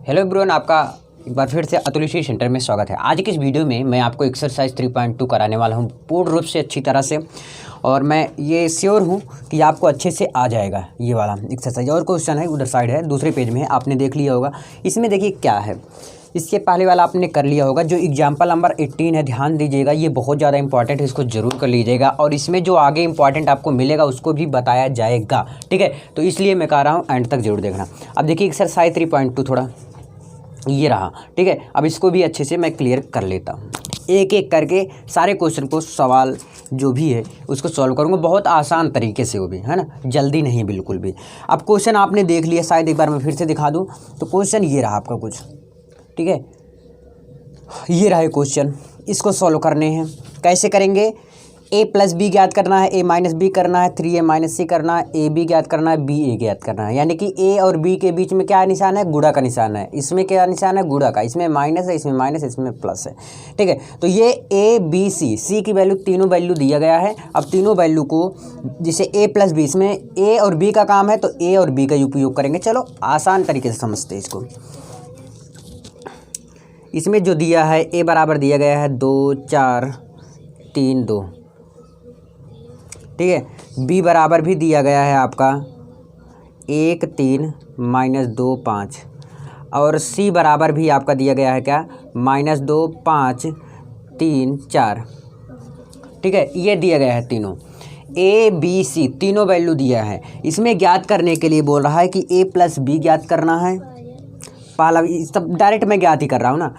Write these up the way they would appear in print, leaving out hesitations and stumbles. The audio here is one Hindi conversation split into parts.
हेलो एवरीवन, आपका एक बार फिर से अतुल सेंटर में स्वागत है। आज की इस वीडियो में मैं आपको एक्सरसाइज 3.2 कराने वाला हूं पूर्ण रूप से अच्छी तरह से, और मैं ये श्योर हूं कि आपको अच्छे से आ जाएगा ये वाला एक्सरसाइज। और क्वेश्चन है उधर साइड है, दूसरे पेज में है, आपने देख लिया होगा। इसमें देखिए क्या है, इसके पहले वाला आपने कर लिया होगा। जो एग्जाम्पल नंबर 18 है, ध्यान दीजिएगा, ये बहुत ज़्यादा इंपॉर्टेंट है, इसको जरूर कर लीजिएगा। और इसमें जो आगे इंपॉर्टेंट आपको मिलेगा उसको भी बताया जाएगा, ठीक है। तो इसलिए मैं कह रहा हूँ एंड तक जरूर देखना। अब देखिए एक्सरसाइज 3.2 थोड़ा ये रहा, ठीक है। अब इसको भी अच्छे से मैं क्लियर कर लेता हूँ, एक एक करके सारे क्वेश्चन को, सवाल जो भी है उसको सॉल्व करूँगा बहुत आसान तरीके से, वो भी है ना, जल्दी नहीं बिल्कुल भी। अब क्वेश्चन आपने देख लिया शायद, एक बार मैं फिर से दिखा दूँ। तो क्वेश्चन ये रहा आपका कुछ, ठीक है, ये रहा क्वेश्चन। इसको सॉल्व करने हैं, कैसे करेंगे? a प्लस बी ज्ञात करना है, a माइनस बी करना है, 3a माइनस सी करना है, ए बी ज्ञात करना है, बी ए ज्ञात करना है। यानी कि a और b के बीच में क्या निशान है? गुणा का निशान है। इसमें क्या निशान है? गुणा का। इसमें माइनस है, इसमें माइनस है, इसमें प्लस है, ठीक है। तो ये a b c की वैल्यू, तीनों वैल्यू दिया गया है। अब तीनों वैल्यू को, जैसे a प्लस बी, इसमें a और b का काम है तो a और b का उपयोग करेंगे। चलो आसान तरीके से समझते हैं इसको। इसमें जो दिया है, a बराबर दिया गया है 2 4 3 2, ठीक है। b बराबर भी दिया गया है आपका 1 3 माइनस 2 5, और c बराबर भी आपका दिया गया है क्या? -2 5 3 4, ठीक है। ये दिया गया है तीनों, a b c तीनों वैल्यू दिया है। इसमें ज्ञात करने के लिए बोल रहा है कि a प्लस बी ज्ञात करना है। पहला सब डायरेक्ट मैं ज्ञात ही कर रहा हूँ ना,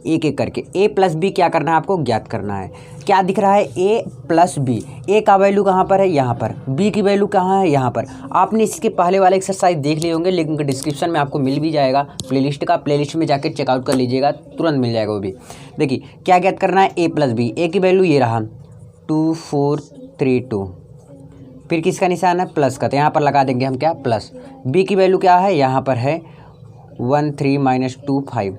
एक एक करके। a प्लस बी क्या करना है आपको? ज्ञात करना है। क्या दिख रहा है? a plus b. a का वैल्यू कहाँ पर है? यहाँ पर। b की वैल्यू कहाँ है? यहाँ पर। आपने इसके पहले वाले एक्सरसाइज देख लिए होंगे, लिंक डिस्क्रिप्शन में आपको मिल भी जाएगा प्लेलिस्ट का। प्लेलिस्ट में जाकर चेकआउट कर लीजिएगा, तुरंत मिल जाएगा वो भी। देखिए क्या ज्ञात करना है? a plus b. a की वैल्यू ये रहा 2 4 3 2, फिर किसका निशान है? प्लस का, तो यहाँ पर लगा देंगे हम क्या? प्लस। b की वैल्यू क्या है? यहाँ पर है 1 3 माइनस 2 5।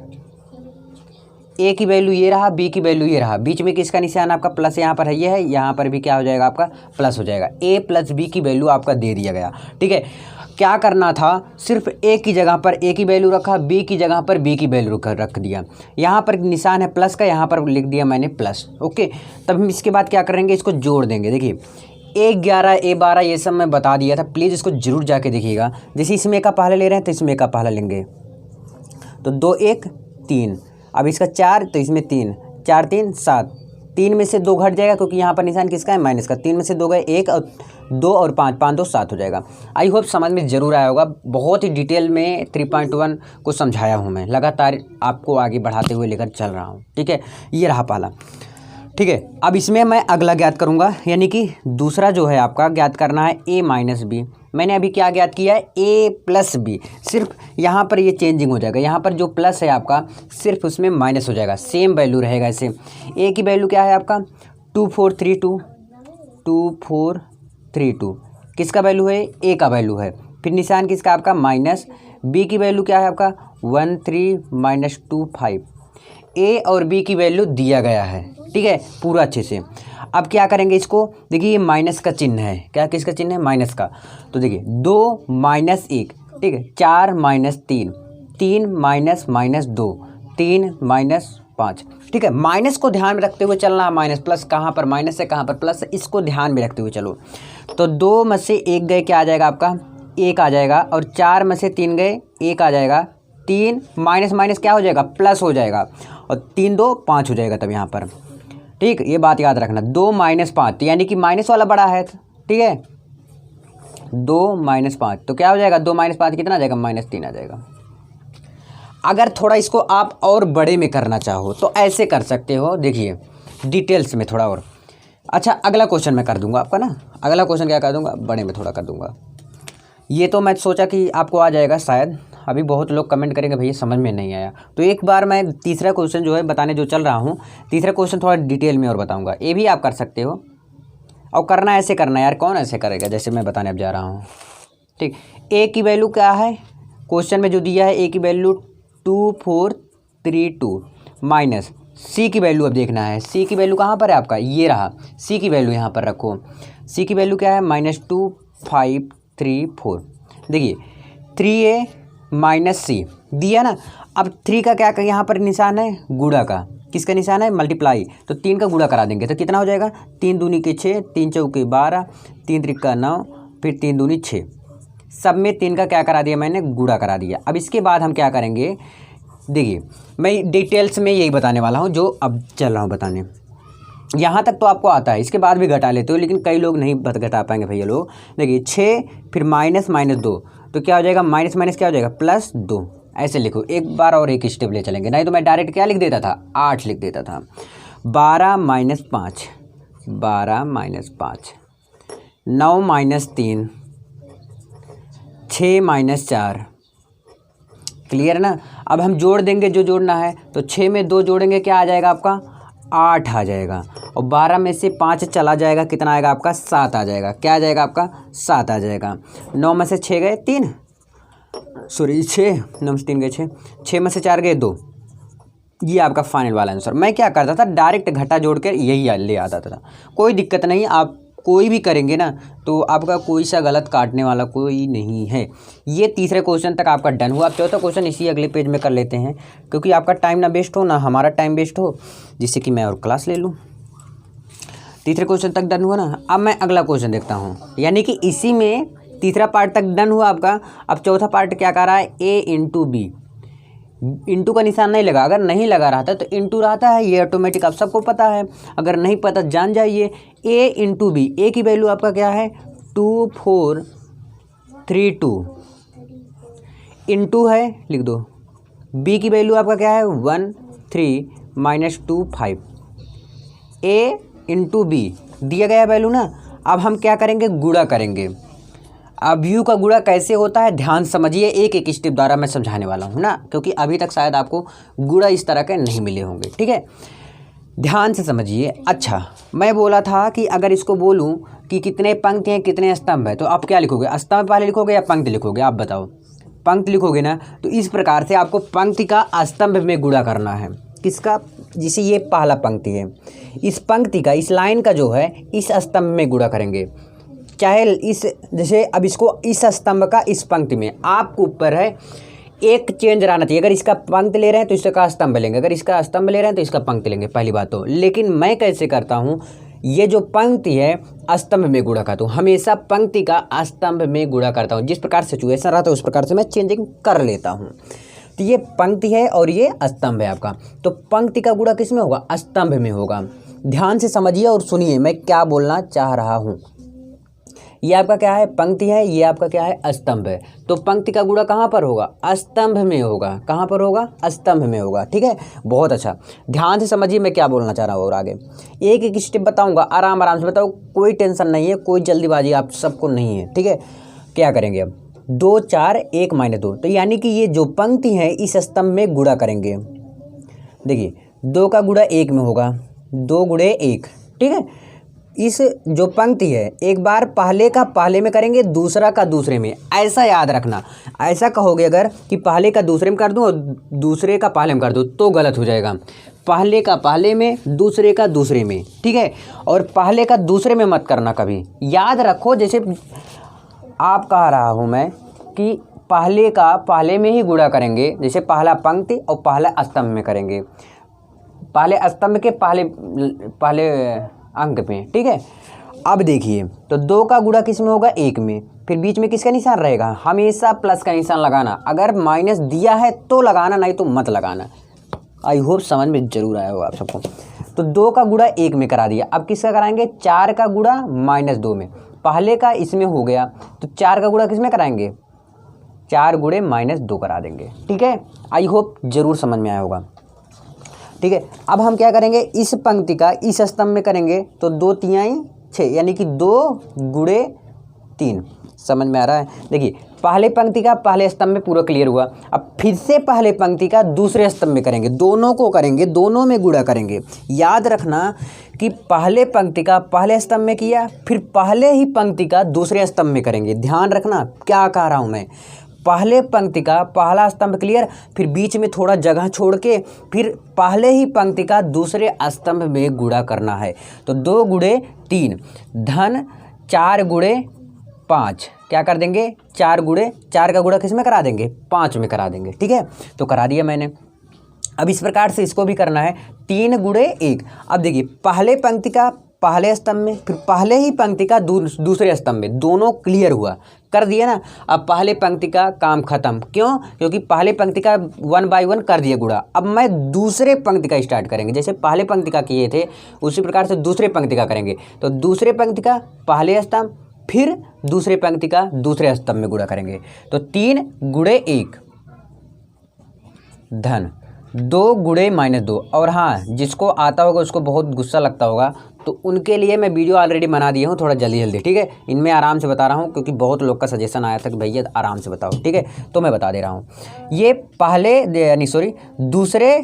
a की वैल्यू ये रहा, b की वैल्यू ये रहा, बीच में किसका निशान आपका? प्लस। यहाँ पर है, ये है, यहाँ पर भी क्या हो जाएगा आपका? प्लस हो जाएगा। a प्लस बी की वैल्यू आपका दे दिया गया, ठीक है। क्या करना था? सिर्फ a की जगह पर a की वैल्यू रखा, b की जगह पर b की वैल्यू रख दिया। यहाँ पर निशान है प्लस का, यहाँ पर लिख दिया मैंने प्लस, ओके। तब हम इसके बाद क्या करेंगे? इसको जोड़ देंगे। देखिए a11 a12 ये सब मैं बता दिया था, प्लीज़ इसको जरूर जाके देखिएगा। जैसे इसमें का पहला ले रहे हैं तो इसमें का पहला लेंगे, तो 2 1 3। अब इसका 4, तो इसमें 3, 4 3 7। 3 में से 2 घट जाएगा क्योंकि यहाँ पर निशान किसका है? माइनस का। 3 में से 2 गए, 1 और 2 और 5, 5 2 7 हो जाएगा। आई होप समझ में ज़रूर आया होगा। बहुत ही डिटेल में 3.1 को समझाया हूँ मैं, लगातार आपको आगे बढ़ाते हुए लेकर चल रहा हूँ, ठीक है। ये रहा पहला, ठीक है। अब इसमें मैं अगला ज्ञात करूँगा, यानी कि दूसरा जो है आपका ज्ञात करना है a माइनस बी। मैंने अभी क्या ज्ञात किया है? a plus b. सिर्फ यहाँ पर ये चेंजिंग हो जाएगा, यहाँ पर जो प्लस है आपका सिर्फ उसमें माइनस हो जाएगा, सेम वैल्यू रहेगा ऐसे। a की वैल्यू क्या है आपका? 2 4 3 2, 2 4 3 2। किसका वैल्यू है? a का वैल्यू है। फिर निशान किसका आपका? माइनस। b की वैल्यू क्या है आपका? 1 3 माइनस 2 5। a और b की वैल्यू दिया गया है, ठीक है, पूरा अच्छे से। अब क्या करेंगे इसको? देखिए ये माइनस का चिन्ह है, क्या किसका चिन्ह है? माइनस का। तो देखिए 2 माइनस 1, ठीक है, 4 माइनस 3, 3 माइनस माइनस 2, 3 माइनस 5, ठीक है। माइनस को ध्यान में रखते हुए चलना, माइनस प्लस कहाँ पर माइनस है, कहाँ पर प्लस है, इसको ध्यान में रखते हुए चलो। तो 2 में से 1 गए, क्या आ जाएगा आपका? 1 आ जाएगा, और 4 में से 3 गए, 1 आ जाएगा। 3 माइनस माइनस क्या हो जाएगा? प्लस हो जाएगा, और 3 2 5 हो जाएगा तब यहाँ पर, ठीक। ये बात याद रखना, 2 माइनस 5 यानी कि माइनस वाला बड़ा है, ठीक है। 2 माइनस 5 तो क्या हो जाएगा? 2 माइनस 5 कितना आ जाएगा? -3 आ जाएगा। अगर थोड़ा इसको आप और बड़े में करना चाहो तो ऐसे कर सकते हो, देखिए डिटेल्स में थोड़ा और। अच्छा अगला क्वेश्चन मैं कर दूंगा आपका ना, अगला क्वेश्चन क्या कर दूंगा? बड़े में थोड़ा कर दूंगा। ये तो मैं सोचा कि आपको आ जाएगा शायद, अभी बहुत लोग कमेंट करेंगे भैया समझ में नहीं आया, तो एक बार मैं तीसरा क्वेश्चन जो है बताने जो चल रहा हूँ, तीसरा क्वेश्चन थोड़ा डिटेल में और बताऊँगा। ये भी आप कर सकते हो, और करना ऐसे करना यार, कौन ऐसे करेगा जैसे मैं बताने अब जा रहा हूँ, ठीक। a की वैल्यू क्या है? क्वेश्चन में जो दिया है a की वैल्यू 2 4 3 2, माइनस c की वैल्यू अब देखना है। c की वैल्यू कहाँ पर है आपका? ये रहा, c की वैल्यू यहाँ पर रखो। c की वैल्यू क्या है? -2 5 3 4। देखिए 3a माइनस सी दिया ना। अब 3 का क्या यहाँ पर निशान है, गुणा का। किसका निशान है, मल्टीप्लाई। तो 3 का गुणा करा देंगे तो कितना हो जाएगा, 3 दूनी के 6, 3 चौके 12, 3 त्रिका 9, फिर 3 दूनी 6। सब में 3 का क्या करा दिया मैंने, गुणा करा दिया। अब इसके बाद हम क्या करेंगे, देखिए मैं डिटेल्स में यही बताने वाला हूँ जो अब चल रहा हूँ बताने। यहाँ तक तो आपको आता है, इसके बाद भी घटा लेते हो, लेकिन कई लोग नहीं घटा पाएंगे भैया लोग। देखिए 6 फिर माइनस माइनस 2 तो क्या हो जाएगा, माइनस माइनस क्या हो जाएगा, +2। ऐसे लिखो, एक बार और एक स्टेप ले चलेंगे, नहीं तो मैं डायरेक्ट क्या लिख देता था, 8 लिख देता था। 12 - 5, 12 - 5, 9 - 3, 6 - 4। क्लियर ना। अब हम जोड़ देंगे जो जोड़ना है, तो 6 में 2 जोड़ेंगे क्या आ जाएगा आपका, 8 आ जाएगा। और 12 में से 5 चला जाएगा, कितना आएगा आपका, 7 आ जाएगा। क्या आ जाएगा आपका, 7 आ जाएगा। 9 में से 6 गए 3, सॉरी 6, 9 में से 3 गए 6, 6 में से 4 गए 2। ये आपका फाइनल वाला आंसर। मैं क्या करता था, डायरेक्ट घटा जोड़ कर यही ले आता था। कोई दिक्कत नहीं, आप कोई भी करेंगे ना तो आपका कोई सा गलत काटने वाला कोई नहीं है। ये तीसरे क्वेश्चन तक आपका डन हुआ। अब चौथा क्वेश्चन इसी अगले पेज में कर लेते हैं, क्योंकि आपका टाइम ना वेस्ट हो ना हमारा टाइम वेस्ट हो, जिससे कि मैं और क्लास ले लूँ। तीसरे क्वेश्चन तक डन हुआ ना। अब मैं अगला क्वेश्चन देखता हूँ, यानी कि इसी में तीसरा पार्ट तक डन हुआ आपका। अब चौथा पार्ट क्या कर रहा है, A × B। इंटू का निशान नहीं लगा, अगर नहीं लगा रहता तो इंटू रहता है, ये ऑटोमेटिक आप सबको पता है। अगर नहीं पता जान जाइए। A × B, ए की वैल्यू आपका क्या है, 2 4 3 2, इंटू है लिख दो। B की वैल्यू आपका क्या है, 1 3 -2 5। A × B दिया गया वैल्यू ना। अब हम क्या करेंगे, गुणा करेंगे। अब यू का गुणा कैसे होता है ध्यान समझिए, एक एक स्टेप द्वारा मैं समझाने वाला हूँ ना, क्योंकि अभी तक शायद आपको गुणा इस तरह के नहीं मिले होंगे। ठीक है, ध्यान से समझिए। अच्छा, मैं बोला था कि अगर इसको बोलूँ कि कितने पंक्ति हैं कितने स्तंभ है, तो आप क्या लिखोगे, स्तंभ पहले लिखोगे या पंक्ति लिखोगे, आप बताओ। पंक्ति लिखोगे ना, तो इस प्रकार से आपको पंक्ति का स्तंभ में गुणा करना है। किसका, जिसे ये पहला पंक्ति है, इस पंक्ति का, इस लाइन का जो है इस स्तंभ में गुणा करेंगे। चाहे इस, जैसे अब इसको इस स्तंभ का इस पंक्ति में, आपको ऊपर है एक चेंज रहना चाहिए। अगर इसका पंक्ति ले रहे हैं तो इसका स्तंभ लेंगे, अगर इसका स्तंभ ले रहे हैं तो इसका पंक्ति लेंगे, पहली बात तो। लेकिन मैं कैसे करता हूँ, ये जो पंक्ति है स्तंभ में गुणा करता हूँ, हमेशा पंक्ति का स्तंभ में गुणा करता हूँ। जिस प्रकार सिचुएशन रहता है उस प्रकार से मैं चेंजिंग कर लेता हूँ। तो ये पंक्ति है और ये स्तंभ है आपका, तो पंक्ति का गुणा किस में होगा, स्तंभ में होगा। ध्यान से समझिए और सुनिए मैं क्या बोलना चाह रहा हूँ। ये आपका क्या है, पंक्ति है, ये आपका क्या है, स्तंभ है। तो पंक्ति का गुणा कहाँ पर होगा, स्तंभ में होगा। कहाँ पर होगा, स्तंभ में होगा। ठीक है, बहुत अच्छा, ध्यान से समझिए मैं क्या बोलना चाह रहा हूँ। और आगे एक एक स्टेप बताऊंगा, आराम आराम से बताओ, कोई टेंशन नहीं है, कोई जल्दीबाजी आप सबको नहीं है। ठीक है, क्या करेंगे अब, 2 4 1 -2, तो यानी कि ये जो पंक्ति है इस स्तंभ में गुणा करेंगे। देखिए 2 का गुणा 1 में होगा, 2 × 1। ठीक है, इस जो पंक्ति है एक बार पहले का पहले में करेंगे, दूसरा का दूसरे में, ऐसा याद रखना। ऐसा कहोगे अगर कि पहले का दूसरे में कर दूं और दूसरे का पहले में कर दूं तो गलत हो जाएगा। पहले का पहले में, दूसरे का दूसरे में। ठीक है, और पहले का दूसरे में मत करना कभी, याद रखो। जैसे आप कह रहा हूँ मैं कि पहले का पहले में ही गुणा करेंगे, जैसे पहला पंक्ति और पहला स्तंभ में करेंगे, पहले स्तंभ के पहले अंक में। ठीक है, अब देखिए तो 2 का गुणा किस में होगा, 1 में, फिर बीच में किसका निशान रहेगा, हमेशा प्लस का निशान लगाना। अगर माइनस दिया है तो लगाना, नहीं तो मत लगाना। आई होप समझ में जरूर आया होगा आप सबको। तो 2 का गुणा 1 में करा दिया। अब किसका कराएंगे, 4 का गुणा -2 में। पहले का इसमें हो गया तो 4 का गुणा किस में कराएंगे, 4 × -2 करा देंगे। ठीक है, आई होप जरूर समझ में आया होगा। ठीक है, अब हम क्या करेंगे, इस पंक्ति का इस स्तंभ में करेंगे तो 2 3 6, यानी कि 2 × 3। समझ में आ रहा है। देखिए पहले पंक्ति का पहले स्तंभ में पूरा क्लियर हुआ। अब फिर से पहले पंक्ति का दूसरे स्तंभ में करेंगे, दोनों को करेंगे, दोनों में गुणा करेंगे। याद रखना कि पहले पंक्ति का पहले स्तंभ में किया, फिर पहले ही पंक्ति का दूसरे स्तंभ में करेंगे। ध्यान रखना क्या कह रहा हूँ मैं, पहले पंक्ति का पहला स्तंभ क्लियर, फिर बीच में थोड़ा जगह छोड़ के फिर पहले ही पंक्ति का दूसरे स्तंभ में गुणा करना है। तो 2 × 3 धन 4 × 5 क्या कर देंगे, 4 गुणे 4 का गुणा किस में करा देंगे, 5 में करा देंगे। ठीक है, तो करा दिया मैंने। अब इस प्रकार से इसको भी करना है, 3 गुणे 1। अब देखिए पहले पंक्ति का पहले स्तंभ में, फिर पहले ही पंक्ति का दूसरे स्तंभ में, दोनों क्लियर हुआ, कर दिया ना। अब पहले पंक्ति का काम खत्म, क्यों, क्योंकि पहले पंक्ति का 1 बाय 1 कर दिया गुणा। अब मैं दूसरे पंक्ति का स्टार्ट करेंगे, जैसे पहले पंक्ति का किए थे उसी प्रकार से दूसरे पंक्ति का करेंगे। तो दूसरे पंक्ति का पहले स्तंभ, फिर दूसरे पंक्ति का दूसरे स्तंभ में गुणा करेंगे। तो 3 गुणे 1 धन 2 गुणे -2। और हाँ, जिसको आता होगा उसको बहुत गुस्सा लगता होगा, तो उनके लिए मैं वीडियो ऑलरेडी बना दिया हूँ, थोड़ा जल्दी जल्दी। ठीक है, इनमें आराम से बता रहा हूँ क्योंकि बहुत लोग का सजेशन आया था कि भैया आराम से बताओ। ठीक है, तो मैं बता दे रहा हूँ। ये दूसरे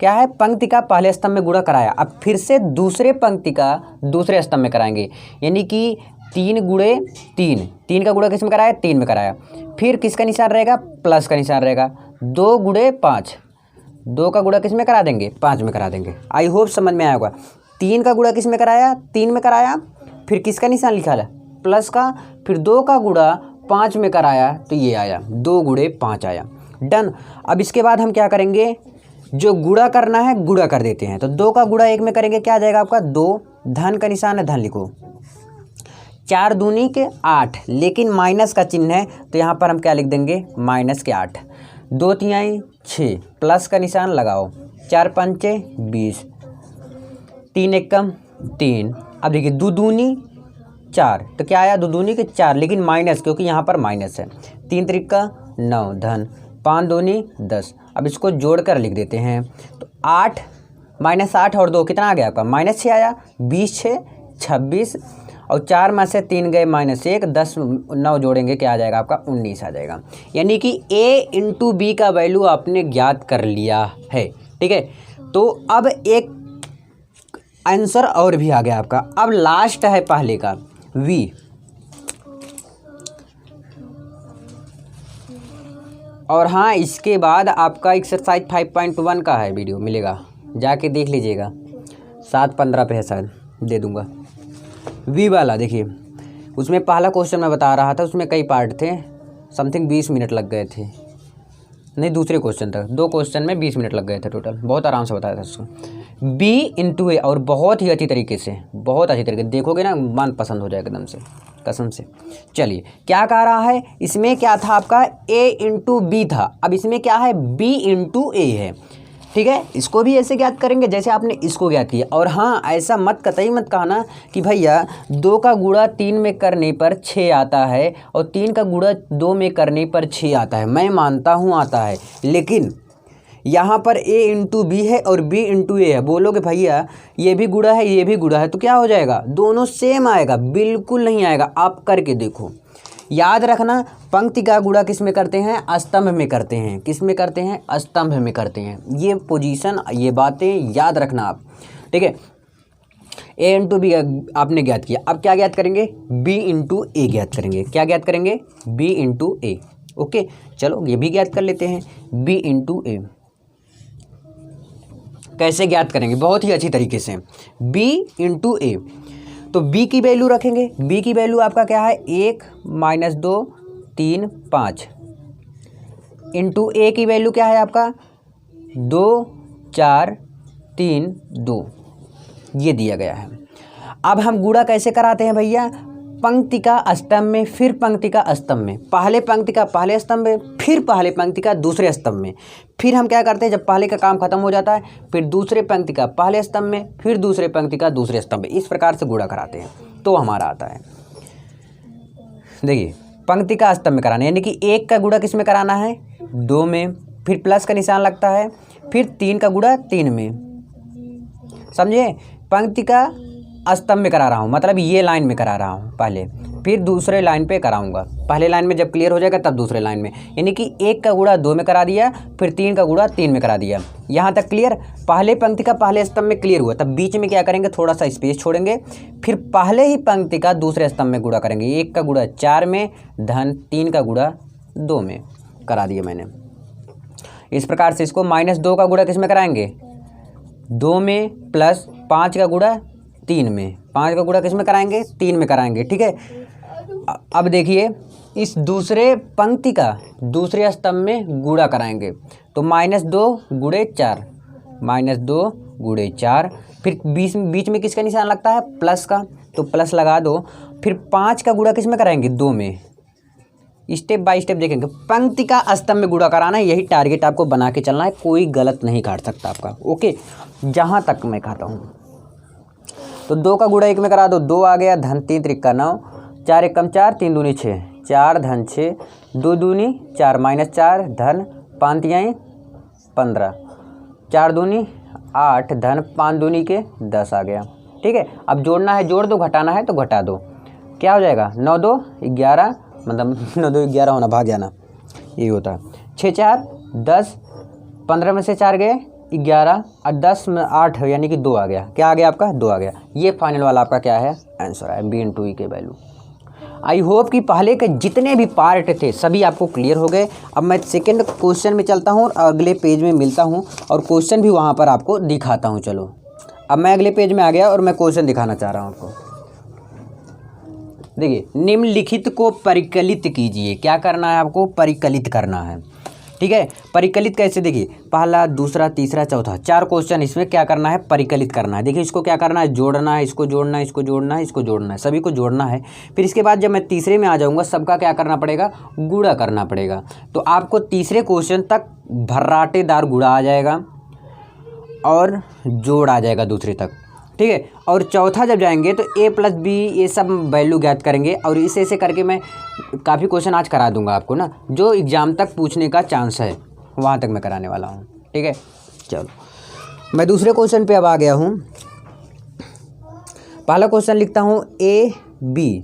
क्या है, पंक्ति का पहले स्तंभ में गुणा कराया, अब फिर से दूसरे पंक्ति का दूसरे स्तंभ में कराएंगे, यानी कि 3 गुणे 3, 3 का गुणा किस में कराया, 3 में कराया। फिर किसका निशान रहेगा, प्लस का निशान रहेगा। 2 गुणे 5, 2 का गुणा किस में करा देंगे, 5 में करा देंगे। आई होप समझ में आया होगा। 3 का गुणा किस में कराया, 3 में कराया, फिर किसका निशान लिखा है, प्लस का। फिर 2 का गुणा 5 में कराया, तो ये आया 2 गुणे 5 आया। डन। अब इसके बाद हम क्या करेंगे, जो गुणा करना है गुणा कर देते हैं। तो 2 का गुणा 1 में करेंगे, क्या आ जाएगा आपका 2, धन का निशान है, धन लिखो। 4 दूनी के 8, लेकिन माइनस का चिन्ह है तो यहाँ पर हम क्या लिख देंगे, -8। 2 तिहाई 6, प्लस का निशान लगाओ। 4 पंचे 20, 3 एकम 3। अब देखिए 2 दूनी 4, तो क्या आया, 2 दूनी के 4, लेकिन माइनस, क्योंकि यहाँ पर माइनस है। 3 त्रिका 9, धन 5 दूनी 10। अब इसको जोड़ कर लिख देते हैं, तो 8 -8 और 2 कितना आ गया आपका, -6 आया। 20 6 26, और 4 में से 3 गए -1, 10 9 जोड़ेंगे, क्या आ जाएगा आपका 19 आ जाएगा। यानी कि A इंटू B का वैल्यू आपने ज्ञात कर लिया है। ठीक है, तो अब एक आंसर और भी आ गया आपका। अब लास्ट है पहले का V। और हाँ, इसके बाद आपका एक्सरसाइज 5.1 का है वीडियो, मिलेगा, जाके देख लीजिएगा। 7:15 पे है शायद, दे दूंगा। वी वाला देखिए, उसमें पहला क्वेश्चन मैं बता रहा था, उसमें कई पार्ट थे, समथिंग 20 मिनट लग गए थे। नहीं, दूसरे क्वेश्चन तक, 2 क्वेश्चन में 20 मिनट लग गए थे टोटल, बहुत आराम से बताया था उसको। B इंटू A, और बहुत ही अच्छी तरीके से, बहुत अच्छी तरीके से देखोगे ना, मन पसंद हो जाएगा एकदम से, कसम से। चलिए, क्या कह रहा है, इसमें क्या था आपका, A इंटू B था, अब इसमें क्या है, B इंटू A है। ठीक है, इसको भी ऐसे ज्ञात करेंगे जैसे आपने इसको ज्ञात किया। और हाँ, ऐसा मत कतई मत कहना कि भैया 2 का गुणा 3 में करने पर 6 आता है और 3 का गुणा 2 में करने पर 6 आता है। मैं मानता हूँ आता है, लेकिन यहाँ पर A इंटू B है और B इंटू A है। बोलोगे भैया ये भी गुणा है ये भी गुणा है, तो क्या हो जाएगा, दोनों सेम आएगा? बिल्कुल नहीं आएगा, आप करके देखो। याद रखना, पंक्ति का गुणा किस में करते हैं, स्तंभ में करते हैं। किस में करते हैं, स्तंभ में करते हैं। ये पोजीशन, ये बातें याद रखना आप। ठीक है, A इंटू बी आपने ज्ञात किया, अब क्या ज्ञात करेंगे, B इंटू A ज्ञात करेंगे। क्या ज्ञात करेंगे, B इंटू A। ओके, चलो ये भी ज्ञात कर लेते हैं, B इंटू A। कैसे ज्ञात करेंगे, बहुत ही अच्छी तरीके से, B इंटू A। तो B की वैल्यू रखेंगे, B की वैल्यू आपका क्या है, 1 -2 3 5, इंटू A की वैल्यू क्या है आपका, 2 4 3 2, ये दिया गया है। अब हम गुणा कैसे कराते हैं भैया, पंक्ति का स्तंभ में, फिर पंक्ति का स्तंभ में, पहले पंक्ति का पहले स्तंभ में, फिर पहले पंक्ति का दूसरे स्तंभ में। फिर हम क्या करते हैं, जब पहले का काम खत्म हो जाता है, फिर दूसरे पंक्ति का पहले स्तंभ में, फिर दूसरे पंक्ति का दूसरे स्तंभ में। इस प्रकार से गुणा कराते हैं तो हमारा आता है। देखिए, पंक्ति का स्तंभ में कराना, यानी कि 1 का गुणा किस में कराना है, 2 में, फिर प्लस का निशान लगता है, फिर 3 का गुणा 3 में। समझे, पंक्ति का स्तंभ में करा रहा हूँ, मतलब ये लाइन में करा रहा हूँ पहले, फिर दूसरे लाइन पे कराऊंगा। पहले लाइन में जब क्लियर हो जाएगा तब दूसरे लाइन में, यानी कि 1 का गुणा 2 में करा दिया, फिर 3 का गुणा 3 में करा दिया। यहाँ तक क्लियर, पहले पंक्ति का पहले स्तंभ में क्लियर हुआ, तब बीच में क्या करेंगे, थोड़ा सा स्पेस छोड़ेंगे, फिर पहले ही पंक्ति का दूसरे स्तंभ में गुणा करेंगे। 1 का गुणा 4 में, धन 3 का गुणा 2 में करा दिया मैंने। इस प्रकार से इसको -2 का गुणा किस में कराएंगे, 2 में, प्लस 5 का गुणा 3 में, 5 का गुणा किस में कराएंगे, 3 में कराएंगे। ठीक है, अब देखिए इस दूसरे पंक्ति का दूसरे स्तंभ में गुणा कराएंगे तो -2 गुणे 4, -2 गुणे 4, फिर बीच में किसका निशान लगता है, प्लस का, तो प्लस लगा दो। फिर 5 का गुणा किस में कराएंगे, 2 में। स्टेप बाय स्टेप देखेंगे, पंक्ति का स्तंभ में गुणा कराना है, यही टारगेट आपको बना के चलना है, कोई गलत नहीं काट सकता आपका। ओके, जहाँ तक मैं खाता हूँ तो 2 का गुणा 1 में करा दो, 2 आ गया, धन 3 त्रिका 9, 4 एकम 4, 3 दूनी 6, 4 धन 6, 2 दूनी 4 -4 धन 5 तियाई 15, 4 दूनी 8 धन 5 दूनी के 10 आ गया। ठीक है, अब जोड़ना है जोड़ दो, घटाना है तो घटा दो। क्या हो जाएगा, 9 2 11, मतलब 9 2 11 होना, भाग जाना, यही होता है। 6 4 10, 15 में से 4 गए 11 और 10 में 8 यानी कि 2 आ गया। क्या आ गया आपका, 2 आ गया। ये फाइनल वाला आपका क्या है, आंसर है, बी इंटू ई के वैल्यू। आई होप कि पहले के जितने भी पार्ट थे सभी आपको क्लियर हो गए। अब मैं सेकंड क्वेश्चन में चलता हूँ और अगले पेज में मिलता हूँ और क्वेश्चन भी वहाँ पर आपको दिखाता हूँ। चलो, अब मैं अगले पेज में आ गया और मैं क्वेश्चन दिखाना चाह रहा हूँ आपको। देखिए, निम्नलिखित को परिकलित कीजिए। क्या करना है आपको, परिकलित करना है। ठीक है, परिकलित कैसे, देखिए पहला, दूसरा, तीसरा, चौथा, 4 क्वेश्चन इसमें क्या करना है, परिकलित करना है। देखिए इसको क्या करना है, जोड़ना है, इसको जोड़ना है, इसको जोड़ना है, इसको जोड़ना है, सभी को जोड़ना है। फिर इसके बाद जब मैं तीसरे में आ जाऊंगा, सबका क्या करना पड़ेगा, गुणा करना पड़ेगा। तो आपको तीसरे क्वेश्चन तक भर्राटेदार गुणा आ जाएगा और जोड़ आ जाएगा दूसरे तक। ठीक है, और चौथा जब जाएंगे तो a + b ये सब वैल्यू ज्ञात करेंगे और इसे ऐसे करके मैं काफ़ी क्वेश्चन आज करा दूंगा आपको ना, जो एग्ज़ाम तक पूछने का चांस है वहाँ तक मैं कराने वाला हूँ। ठीक है, चलो मैं दूसरे क्वेश्चन पे अब आ गया हूँ। पहला क्वेश्चन लिखता हूँ, a b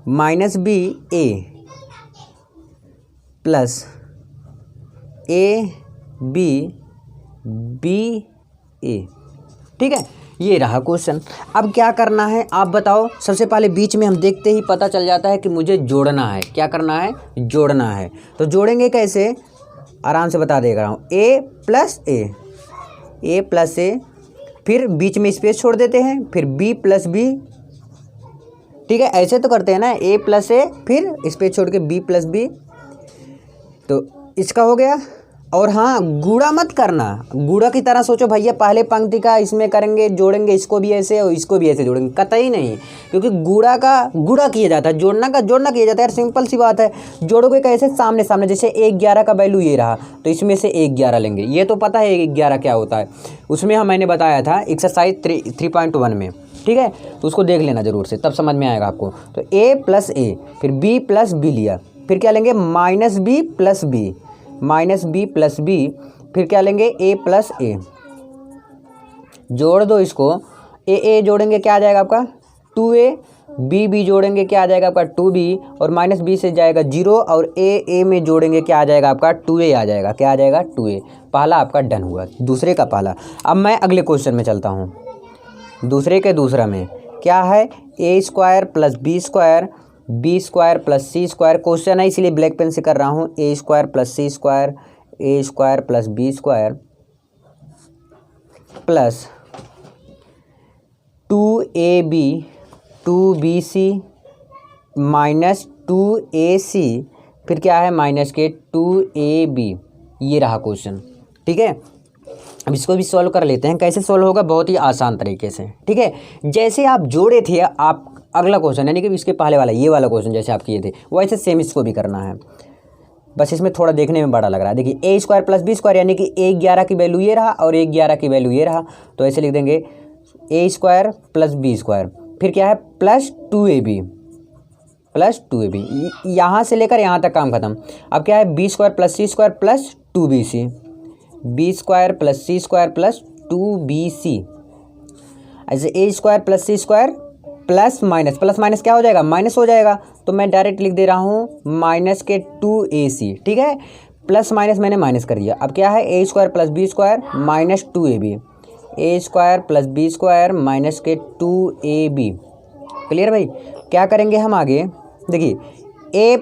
-b a plus a b b a। ठीक है, ये रहा क्वेश्चन। अब क्या करना है आप बताओ। सबसे पहले बीच में हम देखते ही पता चल जाता है कि मुझे जोड़ना है। क्या करना है, जोड़ना है। तो जोड़ेंगे कैसे, आराम से बता दे रहा हूँ। a + a, फिर बीच में स्पेस छोड़ देते हैं, फिर b + b। ठीक है, ऐसे तो करते हैं ना, a + a फिर स्पेस छोड़ के b + b। तो इसका हो गया। और हाँ, गुणा मत करना, गुणा की तरह सोचो भैया, पहले पंक्ति का इसमें करेंगे, जोड़ेंगे, इसको भी ऐसे और इसको भी ऐसे जोड़ेंगे, कतई नहीं। क्योंकि गुणा का गुणा किया जाता है, जोड़ना का जोड़ना किया जाता है। यार सिंपल सी बात है, जोड़ोगे कैसे, सामने सामने। जैसे 1 11 का वैल्यू ये रहा तो इसमें से 1 11 लेंगे। ये तो पता है 1 11 क्या होता है, उसमें मैंने बताया था एक्सरसाइज 3.1 में। ठीक है, तो उसको देख लेना जरूर से, तब समझ में आएगा आपको। तो a + a, फिर b + b लिया, फिर क्या लेंगे, -b + b, -b + b, फिर क्या लेंगे, a + a। जोड़ दो इसको, a जोड़ेंगे क्या आ जाएगा आपका, 2a, b जोड़ेंगे क्या आ जाएगा आपका, 2b, और -b से जाएगा 0, और a में जोड़ेंगे क्या आ जाएगा आपका, 2a आ जाएगा। क्या आ जाएगा, 2a। पहला आपका डन हुआ, दूसरे का पहला। अब मैं अगले क्वेश्चन में चलता हूँ। दूसरे के दूसरा में क्या है, a² + b² b² + c² question है, इसलिए ब्लैक पेन से कर रहा हूँ। a² + c² a² + b² plus 2ab 2bc minus 2ac, फिर क्या है, माइनस के 2ab। ये रहा क्वेश्चन। ठीक है, अब इसको भी सॉल्व कर लेते हैं। कैसे सॉल्व होगा, बहुत ही आसान तरीके से। ठीक है, जैसे आप जोड़े थे, आप अगला क्वेश्चन यानी कि इसके पहले वाला, ये वाला क्वेश्चन जैसे आप किए थे वैसे सेम इसको भी करना है, बस इसमें थोड़ा देखने में बड़ा लग रहा है। देखिए a² + b² यानी कि 1 11 की वैल्यू ये रहा और 1 11 की वैल्यू ये रहा, तो ऐसे लिख देंगे a² + b², फिर क्या है, +2ab यहाँ से लेकर यहाँ तक काम खत्म। अब क्या है, b² + c² + 2bc, b² + c² + 2bc। ऐसे a² + c² प्लस माइनस क्या हो जाएगा, माइनस हो जाएगा। तो मैं डायरेक्ट लिख दे रहा हूँ -2ac। ठीक है, प्लस माइनस मैंने माइनस कर दिया। अब क्या है, a² + b² -2ab, a² + b² -2ab। Clear भाई। क्या करेंगे हम आगे, देखिए a²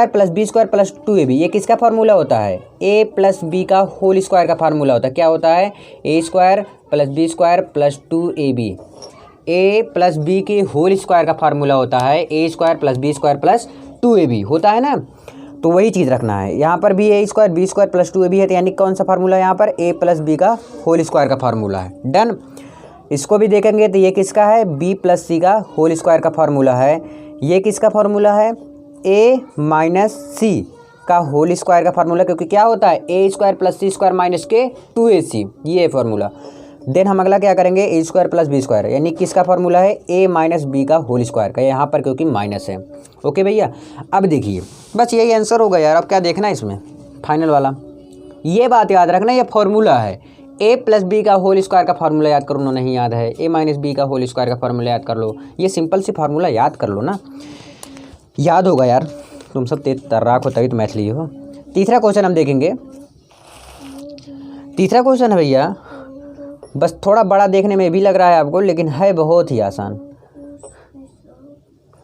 + b² + 2ab, ये किसका फार्मूला होता है, a + b का होल स्क्वायर का फार्मूला होता है। क्या होता है, a² + b² + 2ab। A plus B के होल स्क्वायर का फार्मूला होता है A square plus B square plus 2ab होता है ना, तो वही चीज़ रखना है। यहाँ पर भी A square B square plus 2ab है, तो यानी कौन सा फार्मूला है यहाँ पर, ए प्लस बी का होल स्क्वायर का फार्मूला है। डन। इसको भी देखेंगे तो ये किसका है, बी प्लस सी का होल स्क्वायर का फार्मूला है। ये किसका फार्मूला है, ए माइनस सी का होल स्क्वायर का फार्मूला, क्योंकि क्या होता है A square plus C square minus के 2ac, ये फार्मूला। देन हम अगला क्या करेंगे, ए स्क्वायर प्लस बी स्क्वायर, यानी किसका फार्मूला है, ए माइनस बी का होल स्क्वायर का, यहाँ पर क्योंकि माइनस है। ओके भैया, अब देखिए बस यही आंसर होगा यार, अब क्या देखना है इसमें फाइनल वाला। ये बात याद रखना, ये फार्मूला है, ए प्लस बी का होल स्क्वायर का फार्मूला याद करो, नहीं याद है, ए माइनस बी का होल स्क्वायर का फार्मूला याद कर लो, ये सिंपल सी फार्मूला याद कर लो ना, याद होगा यार, तुम सब तेज तर्राक हो तभी तो मैथ लिए हो। तीसरा क्वेश्चन हम देखेंगे। तीसरा क्वेश्चन है भैया, बस थोड़ा बड़ा देखने में भी लग रहा है आपको, लेकिन है बहुत ही आसान।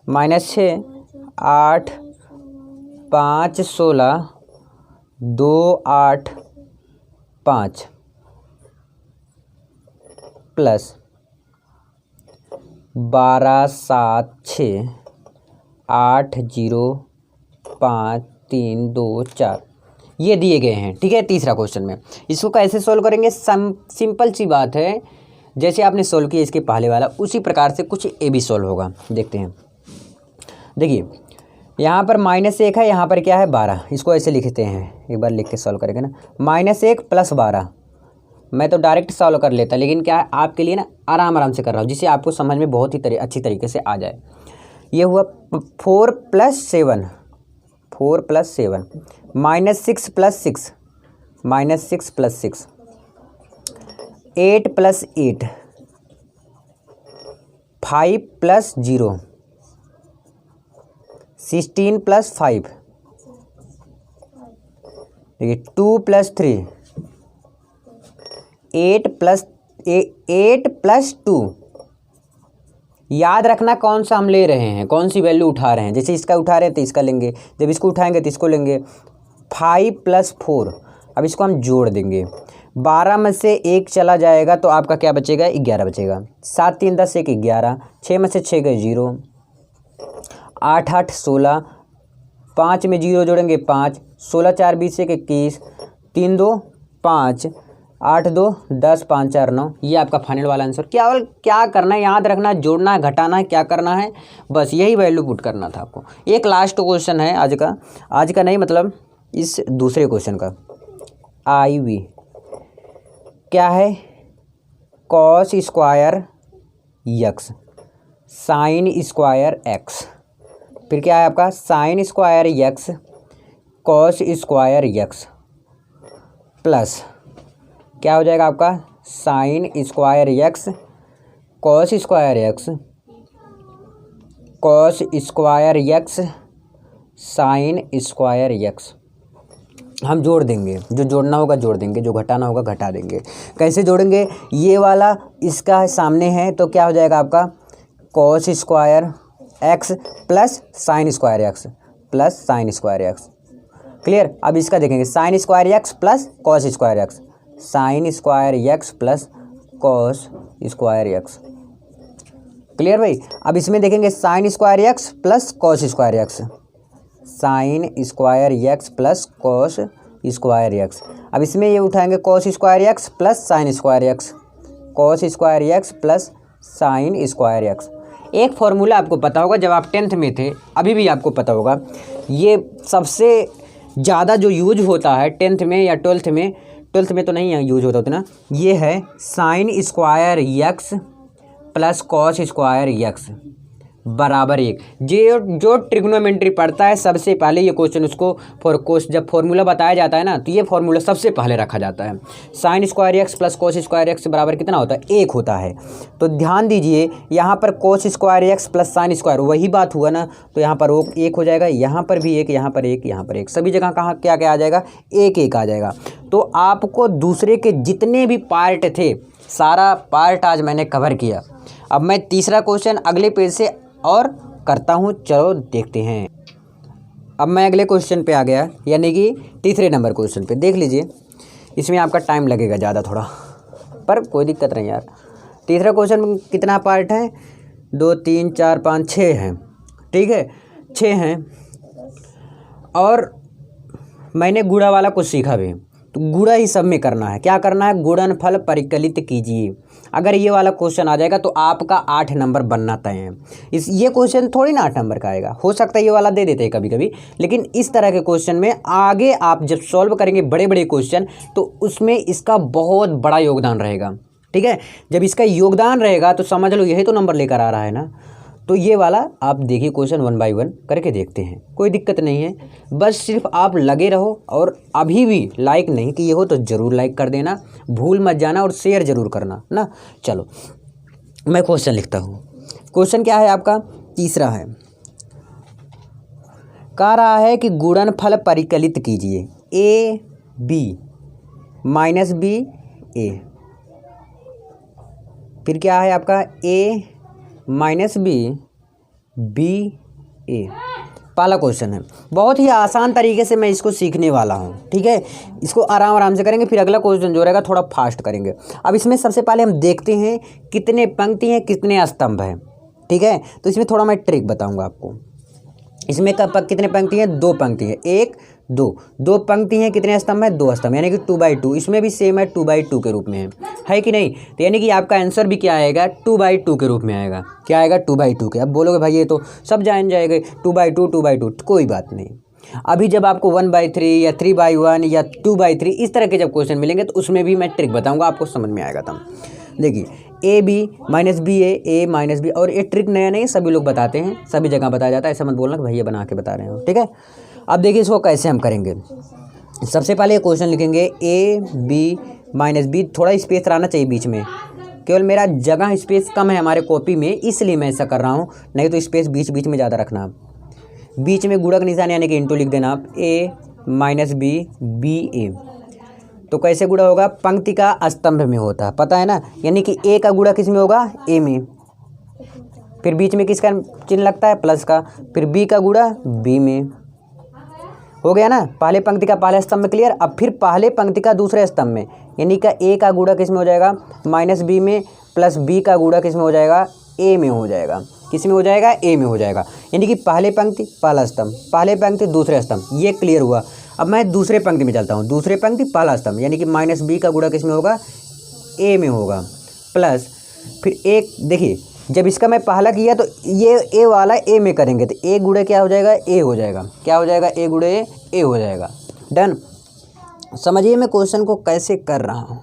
-6 8 5 16 2 8 5 प्लस 12 7 6 8 0 5 3 2 4 ये दिए गए हैं। ठीक है, तीसरा क्वेश्चन में इसको कैसे सोल्व करेंगे, सिंपल सी बात है, जैसे आपने सोल्व किया इसके पहले वाला उसी प्रकार से कुछ ए भी सोल्व होगा। देखते हैं, देखिए यहाँ पर -1 है, यहाँ पर क्या है 12, इसको ऐसे लिखते हैं, एक बार लिख के सॉल्व करेंगे ना, -1 प्लस 12, मैं तो डायरेक्ट सॉल्व कर लेता, लेकिन क्या है आपके लिए ना आराम से कर रहा हूँ, जिससे आपको समझ में बहुत ही अच्छी तरीके से आ जाए। ये हुआ 4 + 7 -6 + 6 -6 + 6 8 + 8 5 + 0 16 + 5 देखिए 2 + 3 8 + 2। याद रखना कौन सा हम ले रहे हैं, कौन सी वैल्यू उठा रहे हैं, जैसे इसका उठा रहे हैं तो इसका लेंगे, जब इसको उठाएंगे तो इसको लेंगे। 5 + 4, अब इसको हम जोड़ देंगे, 12 में से 1 चला जाएगा तो आपका क्या बचेगा, 11 बचेगा। 7 3 10 1 11, 6 में से 6 गए 0, 8 8 16, 5 में 0 जोड़ेंगे 5, 16 4 20 1 21, 3 2 5, 8 2 10, 5 4 9, ये आपका फाइनल वाला आंसर। क्या करना है, याद रखना है, जोड़ना है, घटाना है, क्या करना है, बस यही वैल्यू पुट करना था आपको। एक लास्ट क्वेश्चन है आज का नहीं, मतलब इस दूसरे क्वेश्चन का। IV क्या है, cos square x sin square x, फिर क्या है आपका sin square x cos square x plus क्या हो जाएगा आपका sin square x cos square x cos square x sin square x। हम जोड़ देंगे, जो जोड़ना होगा जोड़ देंगे, जो घटाना होगा घटा देंगे। कैसे जोड़ेंगे, ये वाला इसका सामने है तो क्या हो जाएगा आपका cos square x plus sin square x plus sin square x। Clear. अब इसका देखेंगे sin square x plus cos square x, sin square x plus cos square x। Clear भाई। अब इसमें देखेंगे sin square x plus cos square x, sin square x plus cos square x। अब इसमें ये उठाएंगे cos square x plus sin square x, cos square x plus sin square x। एक फॉर्मूला आपको पता होगा, जब आप 10th में थे, अभी भी आपको पता होगा, ये सबसे ज़्यादा जो यूज होता है 10th में या 12th में तो नहीं यूज होता उतना, ये है sin square x plus cos square x बराबर 1। जो ट्रिग्नोमेट्री पढ़ता है सबसे पहले ये क्वेश्चन उसको जब फॉर्मूला बताया जाता है ना, तो ये फॉर्मूला सबसे पहले रखा जाता है। sin square x plus cos square x बराबर कितना होता है, 1 होता है। तो ध्यान दीजिए यहाँ पर cos square x plus sin square वही बात हुआ ना, तो यहाँ पर 1 हो जाएगा, यहाँ पर भी 1, यहाँ पर 1, यहाँ पर 1, सभी जगह कहाँ क्या क्या आ जाएगा, 1 1 आ जाएगा। तो आपको दूसरे के जितने भी पार्ट थे सारा पार्ट आज मैंने कवर किया। अब मैं तीसरा क्वेश्चन अगले पेज से और करता हूँ, चलो देखते हैं। अब मैं अगले क्वेश्चन पे आ गया, यानी कि तीसरे नंबर क्वेश्चन पे। देख लीजिए, इसमें आपका टाइम लगेगा ज़्यादा थोड़ा, पर कोई दिक्कत नहीं यार, तीसरा क्वेश्चन में कितना पार्ट है, 2 3 4 5 6 हैं, ठीक है 6 हैं। और मैंने गुणा वाला कुछ सीखा भी, तो गुणा ही सब में करना है। क्या करना है, गुणनफल परिकलित कीजिए। अगर ये वाला क्वेश्चन आ जाएगा तो आपका 8 नंबर बनना तय है। ये क्वेश्चन थोड़ी ना 8 नंबर का आएगा, हो सकता है ये वाला दे देते हैं कभी कभी, लेकिन इस तरह के क्वेश्चन में आगे आप जब सॉल्व करेंगे बड़े बड़े क्वेश्चन, तो उसमें इसका बहुत बड़ा योगदान रहेगा, ठीक है। जब इसका योगदान रहेगा तो समझ लो यही तो नंबर लेकर आ रहा है ना। तो ये वाला आप देखिए क्वेश्चन 1 बाय 1 करके देखते हैं, कोई दिक्कत नहीं है। बस सिर्फ आप लगे रहो, और अभी भी लाइक नहीं किए हो तो ज़रूर लाइक कर देना, भूल मत जाना, और शेयर ज़रूर करना ना। चलो मैं क्वेश्चन लिखता हूँ। क्वेश्चन क्या है आपका, तीसरा है। कह रहा है कि गुणनफल परिकलित कीजिए, ए बी माइनस बी ए, फिर क्या है आपका ए माइनस बी बी ए। पहला क्वेश्चन है, बहुत ही आसान तरीके से मैं इसको सीखने वाला हूँ, ठीक है। इसको आराम आराम से करेंगे, फिर अगला क्वेश्चन जो रहेगा थोड़ा फास्ट करेंगे। अब इसमें सबसे पहले हम देखते हैं कितने पंक्ति हैं, कितने स्तंभ हैं, ठीक है। तो इसमें थोड़ा मैं ट्रिक बताऊँगा आपको। इसमें कितने पंक्ति हैं, 2 पंक्ति हैं, 1 2 पंक्ति हैं, कितने स्तंभ हैं, 2 स्तंभ, यानी कि 2 बाई 2। इसमें भी सेम है, 2 बाई 2 के रूप में है कि नहीं। तो यानी कि आपका आंसर भी क्या आएगा, 2 बाई 2 के रूप में आएगा। क्या आएगा, 2 बाई 2 के। अब बोलोगे भाई ये तो सब जान जाएंगे, 2 बाई 2 2 बाई 2, कोई बात नहीं। अभी जब आपको 1 बाई 3 या 3 बाई 1 या 2 बाई 3 इस तरह के जब क्वेश्चन मिलेंगे, तो उसमें भी मैं ट्रिक बताऊँगा, आपको समझ में आएगा तब। देखिए a b minus b a minus b, और ये ट्रिक नया नहीं, सभी लोग बताते हैं, सभी जगह बताया जाता है, ऐसा मत बोलना कि भैया बना के बता रहे हो, ठीक है। अब देखिए इसको कैसे हम करेंगे। सबसे पहले क्वेश्चन लिखेंगे ए बी माइनस बी, थोड़ा स्पेस रहना चाहिए बीच में, केवल मेरा जगह स्पेस कम है हमारे कॉपी में, इसलिए मैं ऐसा कर रहा हूँ, नहीं तो स्पेस बीच बीच में ज़्यादा रखना। बीच में गुणक निशान यानी कि इंटू लिख देना आप, ए माइनस बी बी ए। तो कैसे गुणा होगा, पंक्ति का स्तंभ में होता है, पता है ना, यानी कि ए का गुणा किस में होगा, ए में, फिर बीच में किसका चिन्ह लगता है, प्लस का, फिर बी का गुणा बी में, हो गया ना। पहले पंक्ति का पहले स्तंभ में क्लियर। अब फिर पहले पंक्ति का दूसरे स्तंभ में, यानी कि ए का गुणा किस में हो जाएगा, माइनस बी में, प्लस बी का गुणा किस में हो जाएगा, ए में हो जाएगा। किस में हो जाएगा, ए में हो जाएगा। यानी कि पहले पंक्ति पहला स्तंभ, पहले पंक्ति दूसरे स्तंभ, ये क्लियर हुआ। अब मैं दूसरे पंक्ति में चलता हूँ, दूसरे पंक्ति पहला स्तंभ, यानी कि माइनस बी का गुणा किस में होगा, ए में होगा, प्लस फिर एक, देखिए जब इसका मैं पहला किया तो ये ए वाला ए में करेंगे, तो ए गुणे क्या हो जाएगा, ए हो जाएगा। क्या हो जाएगा, ए गुणे ए हो जाएगा। डन। समझिए मैं क्वेश्चन को कैसे कर रहा हूँ,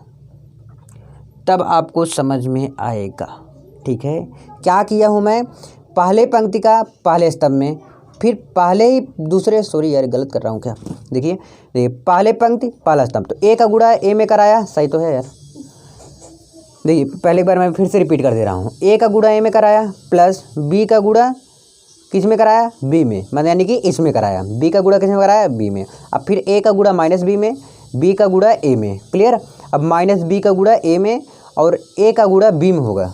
तब आपको समझ में आएगा, ठीक है। क्या किया हूँ मैं, पहले पंक्ति का पहले स्तंभ में, फिर पहले ही दूसरे, सॉरी यार गलत कर रहा हूँ क्या, देखिए पहले पंक्ति पहला स्तंभ, तो ए का गुणा ए में कराया, सही तो है यार। देखिए पहली बार मैं फिर से रिपीट कर दे रहा हूँ, ए का गुणा ए में कराया, प्लस बी का गुणा किस में कराया, बी में, मतलब यानी कि इसमें कराया, बी का गुणा किस में कराया, बी में। अब फिर ए का गुणा माइनस बी में, बी का गुणा ए में, क्लियर। अब माइनस बी का गुणा ए में और ए का गुणा बी में होगा,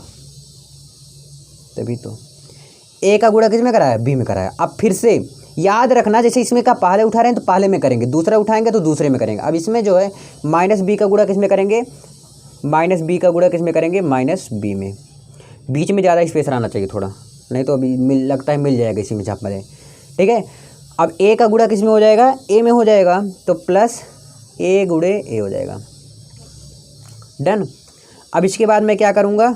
तभी तो ए का गुणा किस में कराया, बी में कराया। अब फिर से याद रखना, जैसे इसमें का पहले उठा रहे हैं तो पहले में करेंगे, दूसरा उठाएंगे तो दूसरे में करेंगे। अब इसमें जो है माइनस बी का गुणा किस में करेंगे, माइनस बी का गुणा किस में करेंगे, माइनस बी में। बीच में ज़्यादा स्पेस रहना चाहिए थोड़ा, नहीं तो अभी लगता है मिल जाएगा इसी में छाप में, ठीक है। अब ए का गुणा किस में हो जाएगा, ए में हो जाएगा, तो प्लस ए गुणे ए हो जाएगा। डन। अब इसके बाद मैं क्या करूँगा,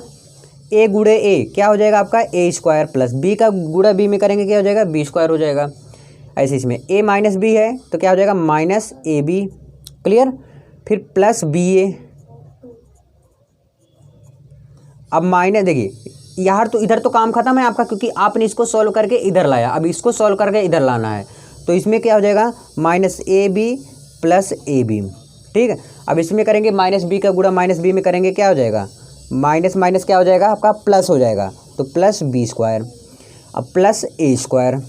ए गुणे ए क्या हो जाएगा आपका, ए स्क्वायर, प्लस बी का गुणा बी में करेंगे क्या हो जाएगा, बी स्क्वायर हो जाएगा। ऐसे इसमें ए माइनस बी है तो क्या हो जाएगा, माइनस ए बी, क्लियर। फिर प्लस बी ए। अब माइनस, देखिए यार तो इधर तो काम खत्म है आपका, क्योंकि आपने इसको सॉल्व करके इधर लाया, अब इसको सॉल्व करके इधर लाना है, तो इसमें क्या हो जाएगा, minus a b plus a b, ठीक है। अब इसमें करेंगे माइनस बी का गुणा माइनस बी में करेंगे, क्या हो जाएगा, माइनस माइनस क्या हो जाएगा आपका, प्लस हो जाएगा, तो प्लस बी स्क्वायर, अब प्लस ए स्क्वायर।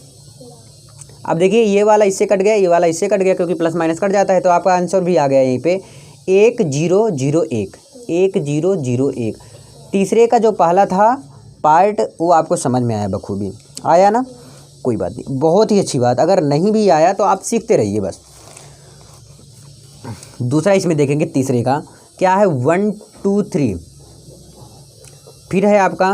अब देखिए ये वाला इससे कट गया, ये वाला इससे कट गया, क्योंकि प्लस माइनस कट जाता है, तो आपका आंसर भी आ गया यहीं पे 1001, 1001। तीसरे का जो पहला था पार्ट वो आपको समझ में आया बखूबी, आया ना, कोई बात नहीं, बहुत ही अच्छी बात। अगर नहीं भी आया तो आप सीखते रहिए बस। दूसरा इसमें देखेंगे तीसरे का क्या है, 1 2 3, फिर है आपका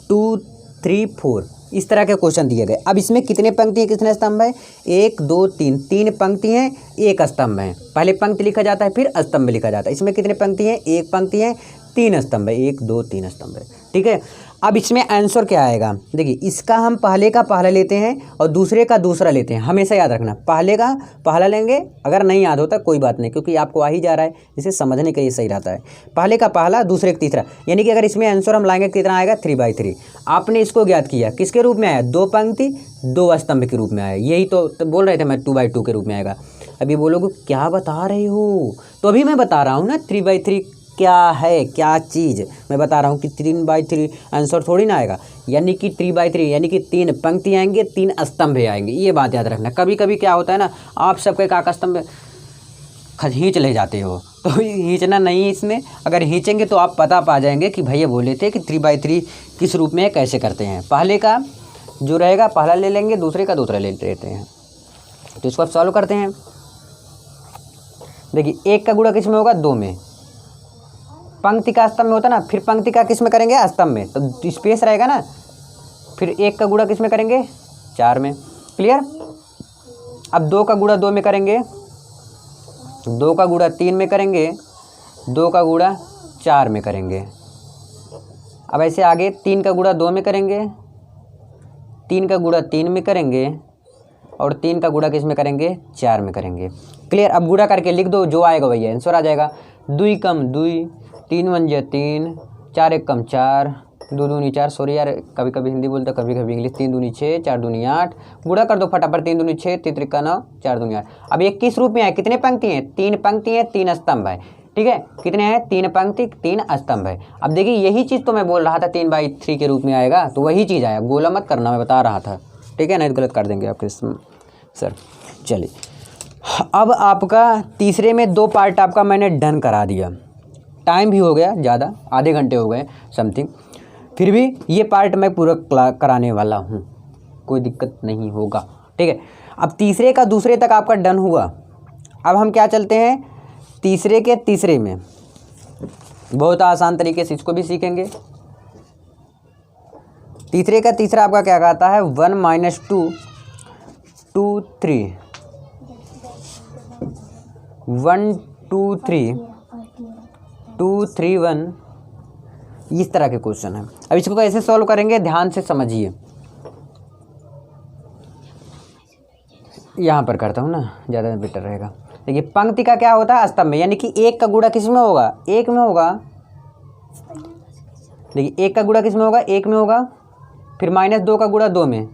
2 3 4, इस तरह के क्वेश्चन दिए गए। अब इसमें कितने पंक्ति हैं, कितने स्तंभ है, 1 2 3, 3 पंक्ति हैं, 1 स्तंभ है। पहले पंक्ति लिखा जाता है फिर स्तंभ लिखा जाता है। इसमें कितने पंक्ति हैं, 1 पंक्ति है, 3 स्तंभ है, 1 2 3 स्तंभ है। ठीक है, अब इसमें आंसर क्या आएगा, देखिए इसका हम पहले का पहला लेते हैं और दूसरे का दूसरा लेते हैं, हमेशा याद रखना पहले का पहला लेंगे। अगर नहीं याद होता कोई बात नहीं, क्योंकि आपको आ ही जा रहा है, इसे समझने के लिए सही रहता है। पहले का पहला दूसरे का तीसरा, यानी कि अगर इसमें आंसर हम लाएंगे कितना आएगा, 3/3। आपने इसको ज्ञात किया किसके रूप में आया, 2 पंक्ति 2 स्तंभ के रूप में आया। यही तो बोल रहे थे मैं 2/2 के रूप में आएगा। अभी बोलोगे क्या बता रहे हो, तो अभी मैं बता रहा हूँ ना 3/3 क्या है, क्या चीज़ मैं बता रहा हूँ कि 3/3 आंसर थोड़ी ना आएगा। यानी कि 3/3 यानी कि 3 पंक्ति आएंगे, 3 स्तंभ आएंगे। ये बात याद रखना। कभी कभी क्या होता है ना, आप सबके काका स्तंभ खींच ले जाते हो, तो खींचना नहीं है इसमें। अगर खींचेंगे तो आप पता पा जाएंगे कि भैया बोले थे कि 3/3 किस रूप में कैसे करते हैं। पहले का जो रहेगा पहला ले लेंगे, दूसरे का दूसरा ले लेते हैं। तो इसको आप सॉल्व करते हैं। देखिए 1 का गुणा किस में होगा, 2 में। पंक्ति का स्तंभ में होता ना, फिर पंक्ति का किस में करेंगे, स्तंभ में, तो स्पेस रहेगा ना। फिर 1 का गुणा किस में करेंगे, 4 में। क्लियर। अब 2 का गुणा 2 में करेंगे, 2 का गुणा 3 में करेंगे, 2 का गुणा 4 में करेंगे। अब ऐसे आगे 3 का गुणा 2 में करेंगे, 3 का गुणा 3 में करेंगे और 3 का गुणा किस में करेंगे, 4 में करेंगे। क्लियर। अब गुणा करके लिख दो, जो आएगा वही आंसर आ जाएगा। 2 कम 2, 3 1 3, 4 1 कम 4, 2 दूनी 4। सॉरी यार, कभी कभी हिंदी बोलता कभी कभी इंग्लिश। 3 दूनी 6, 4 दूनी 8। गुणा कर दो फटाफट, 3 दूनी 6, 3 3 9, 4 दूनी 8। अब ये किस रूप में है, कितने पंक्ति हैं, 3 पंक्ति हैं, 3 स्तंभ है। ठीक है, कितने हैं, 3 पंक्ति 3 स्तंभ है। अब देखिए यही चीज़ तो मैं बोल रहा था 3/3 के रूप में आएगा, तो वही चीज़ आया। गोला मत करना, मैं बता रहा था। ठीक है, नहीं तो गलत कर देंगे आपके सर। चलिए, अब आपका तीसरे में 2 पार्ट आपका मैंने डन करा दिया। टाइम भी हो गया ज़्यादा, आधे घंटे हो गए समथिंग, फिर भी ये पार्ट मैं पूरा कराने वाला हूँ, कोई दिक्कत नहीं होगा। ठीक है, अब तीसरे का दूसरे तक आपका डन हुआ। अब हम क्या चलते हैं तीसरे के तीसरे में। बहुत आसान तरीके से इसको भी सीखेंगे। तीसरे का तीसरा आपका क्या कहता है, 1 - 2 2 3, 1 2 3 2 3 1, इस तरह के क्वेश्चन है। अब इसको कैसे सॉल्व करेंगे, ध्यान से समझिए। यहाँ पर करता हूँ ना, ज़्यादा बेटर रहेगा। देखिए पंक्ति का क्या होता है, स्तंभ में, यानी कि 1 का गुणा किस में होगा, 1 में होगा। देखिए 1 का गुणा किस में होगा, 1 में होगा। फिर -2 का गुणा 2 में,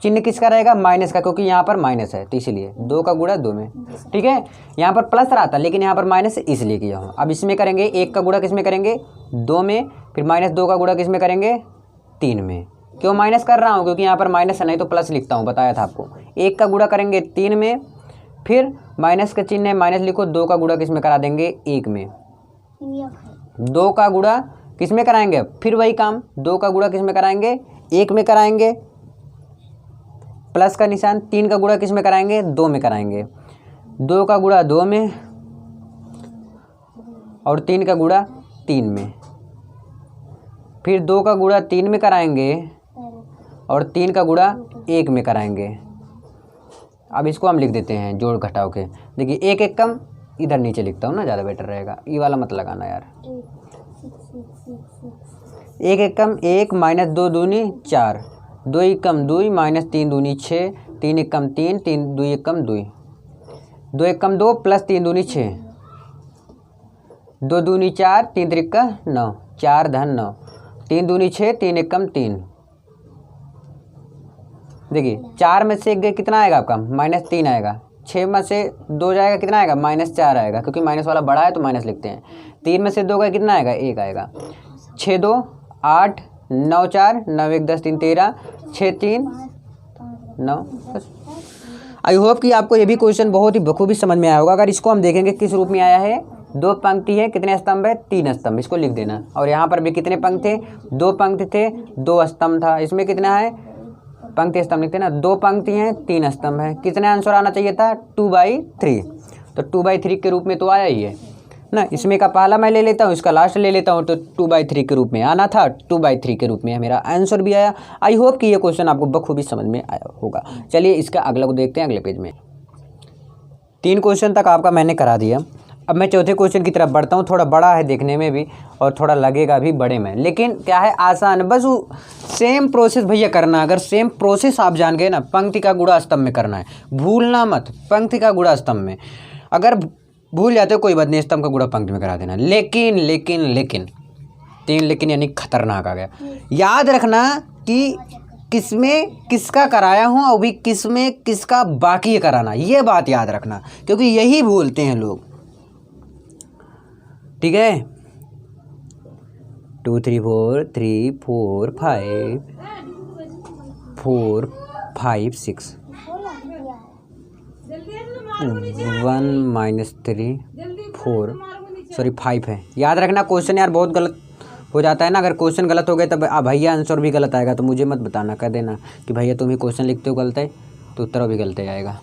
चिन्ह किसका रहेगा, माइनस का, क्योंकि यहाँ पर माइनस है तो इसीलिए 2 का गुणा 2 में। ठीक है, यहाँ पर प्लस रहा था लेकिन यहाँ पर माइनस इसलिए किया हूँ। अब इसमें करेंगे 1 का गुणा किस में करेंगे, 2 में। फिर -2 का गुणा किस में करेंगे, 3 में। क्यों माइनस कर रहा हूँ, क्योंकि यहाँ पर माइनस है, नहीं तो प्लस लिखता हूँ, बताया था आपको। 1 का गुणा करेंगे 3 में, फिर माइनस का चिन्ह है, माइनस लिखो। 2 का गुणा किस में करा देंगे, 1 में। 2 का गुणा किस में कराएंगे, फिर वही काम, 2 का गुणा किस में कराएंगे, 1 में कराएंगे, प्लस का निशान। 3 का गुणा किस में कराएंगे, 2 में कराएंगे। 2 का गुणा 2 में और 3 का गुणा 3 में। फिर 2 का गुणा 3 में कराएंगे और 3 का गुणा 1 में कराएंगे। अब इसको हम लिख देते हैं जोड़ घटाव के। देखिए 1 1 कम, इधर नीचे लिखता हूँ ना, ज़्यादा बेटर रहेगा। ये वाला मत लगाना यार। 1 1 कम 1, -2 दूनी 4, 2 1 कम 2, -3 दूनी 6, 3 1 कम 3, 3 2 1 कम 2, 2 1 कम 2 प्लस 3 दूनी 6, 2 दूनी 4, 3 3 का 9, 4 धन 9, 3 दूनी 6, 3 1 कम 3। देखिए 4 में से 1 गए कितना आएगा आपका, -3 आएगा। 6 में से 2 जाएगा कितना आएगा, -4 आएगा, क्योंकि माइनस वाला बड़ा है तो माइनस लिखते हैं। 3 में से 2 गए कितना आएगा, 1 आएगा। 6 2 8, 9 4, 9 1 10 3 13, 6 3 9। आई होप कि आपको ये भी क्वेश्चन बहुत ही बखूबी समझ में आया होगा। अगर इसको हम देखेंगे किस रूप में आया है, 2 पंक्ति है, कितने स्तंभ है, 3 स्तंभ, इसको लिख देना। और यहाँ पर भी कितने पंक्ति थे, 2 पंक्ति थे, 2 स्तंभ था। इसमें कितना है, पंक्ति स्तंभ लिखते हैं ना, 2 पंक्ति हैं, 3 स्तंभ है। कितने आंसर आना चाहिए था, 2/3। तो 2/3 के रूप में तो आया ही है। ना। इसमें का पहला मैं ले लेता हूँ, इसका लास्ट ले लेता हूँ, तो 2/3 के रूप में आना था, 2/3 के रूप में मेरा आंसर भी आया। आई होप कि ये क्वेश्चन आपको बखूबी समझ में आया होगा। चलिए इसका अगला को देखते हैं अगले पेज में। 3 क्वेश्चन तक आपका मैंने करा दिया। अब मैं चौथे क्वेश्चन की तरफ बढ़ता हूँ। थोड़ा बड़ा है देखने में भी और थोड़ा लगेगा भी बड़े में, लेकिन क्या है आसान, बस वो सेम प्रोसेस भैया करना। अगर सेम प्रोसेस आप जान गए ना, पंक्ति का गुणा स्तंभ में करना है, भूलना मत। पंक्ति का गुणा स्तंभ में अगर भूल जाते हो कोई बात नहीं, स्तंभ का गुणा पंक्ति में करा देना। लेकिन लेकिन लेकिन 3 लेकिन यानी खतरनाक आ गया। याद रखना कि किसमें किसका कराया हूँ और भी किसमें किसका बाकी है कराना, ये बात याद रखना, क्योंकि यही भूलते हैं लोग। ठीक है, 2 3 4 3 4 5 4 5 6 1 - 3 4 सॉरी 5 है। याद रखना क्वेश्चन यार बहुत गलत हो जाता है ना। अगर क्वेश्चन गलत हो गए तब भैया आंसर भी गलत आएगा, तो मुझे मत बताना, कह देना कि भैया तुम ही क्वेश्चन लिखते हो गलत है, तो उत्तर भी गलत आएगा।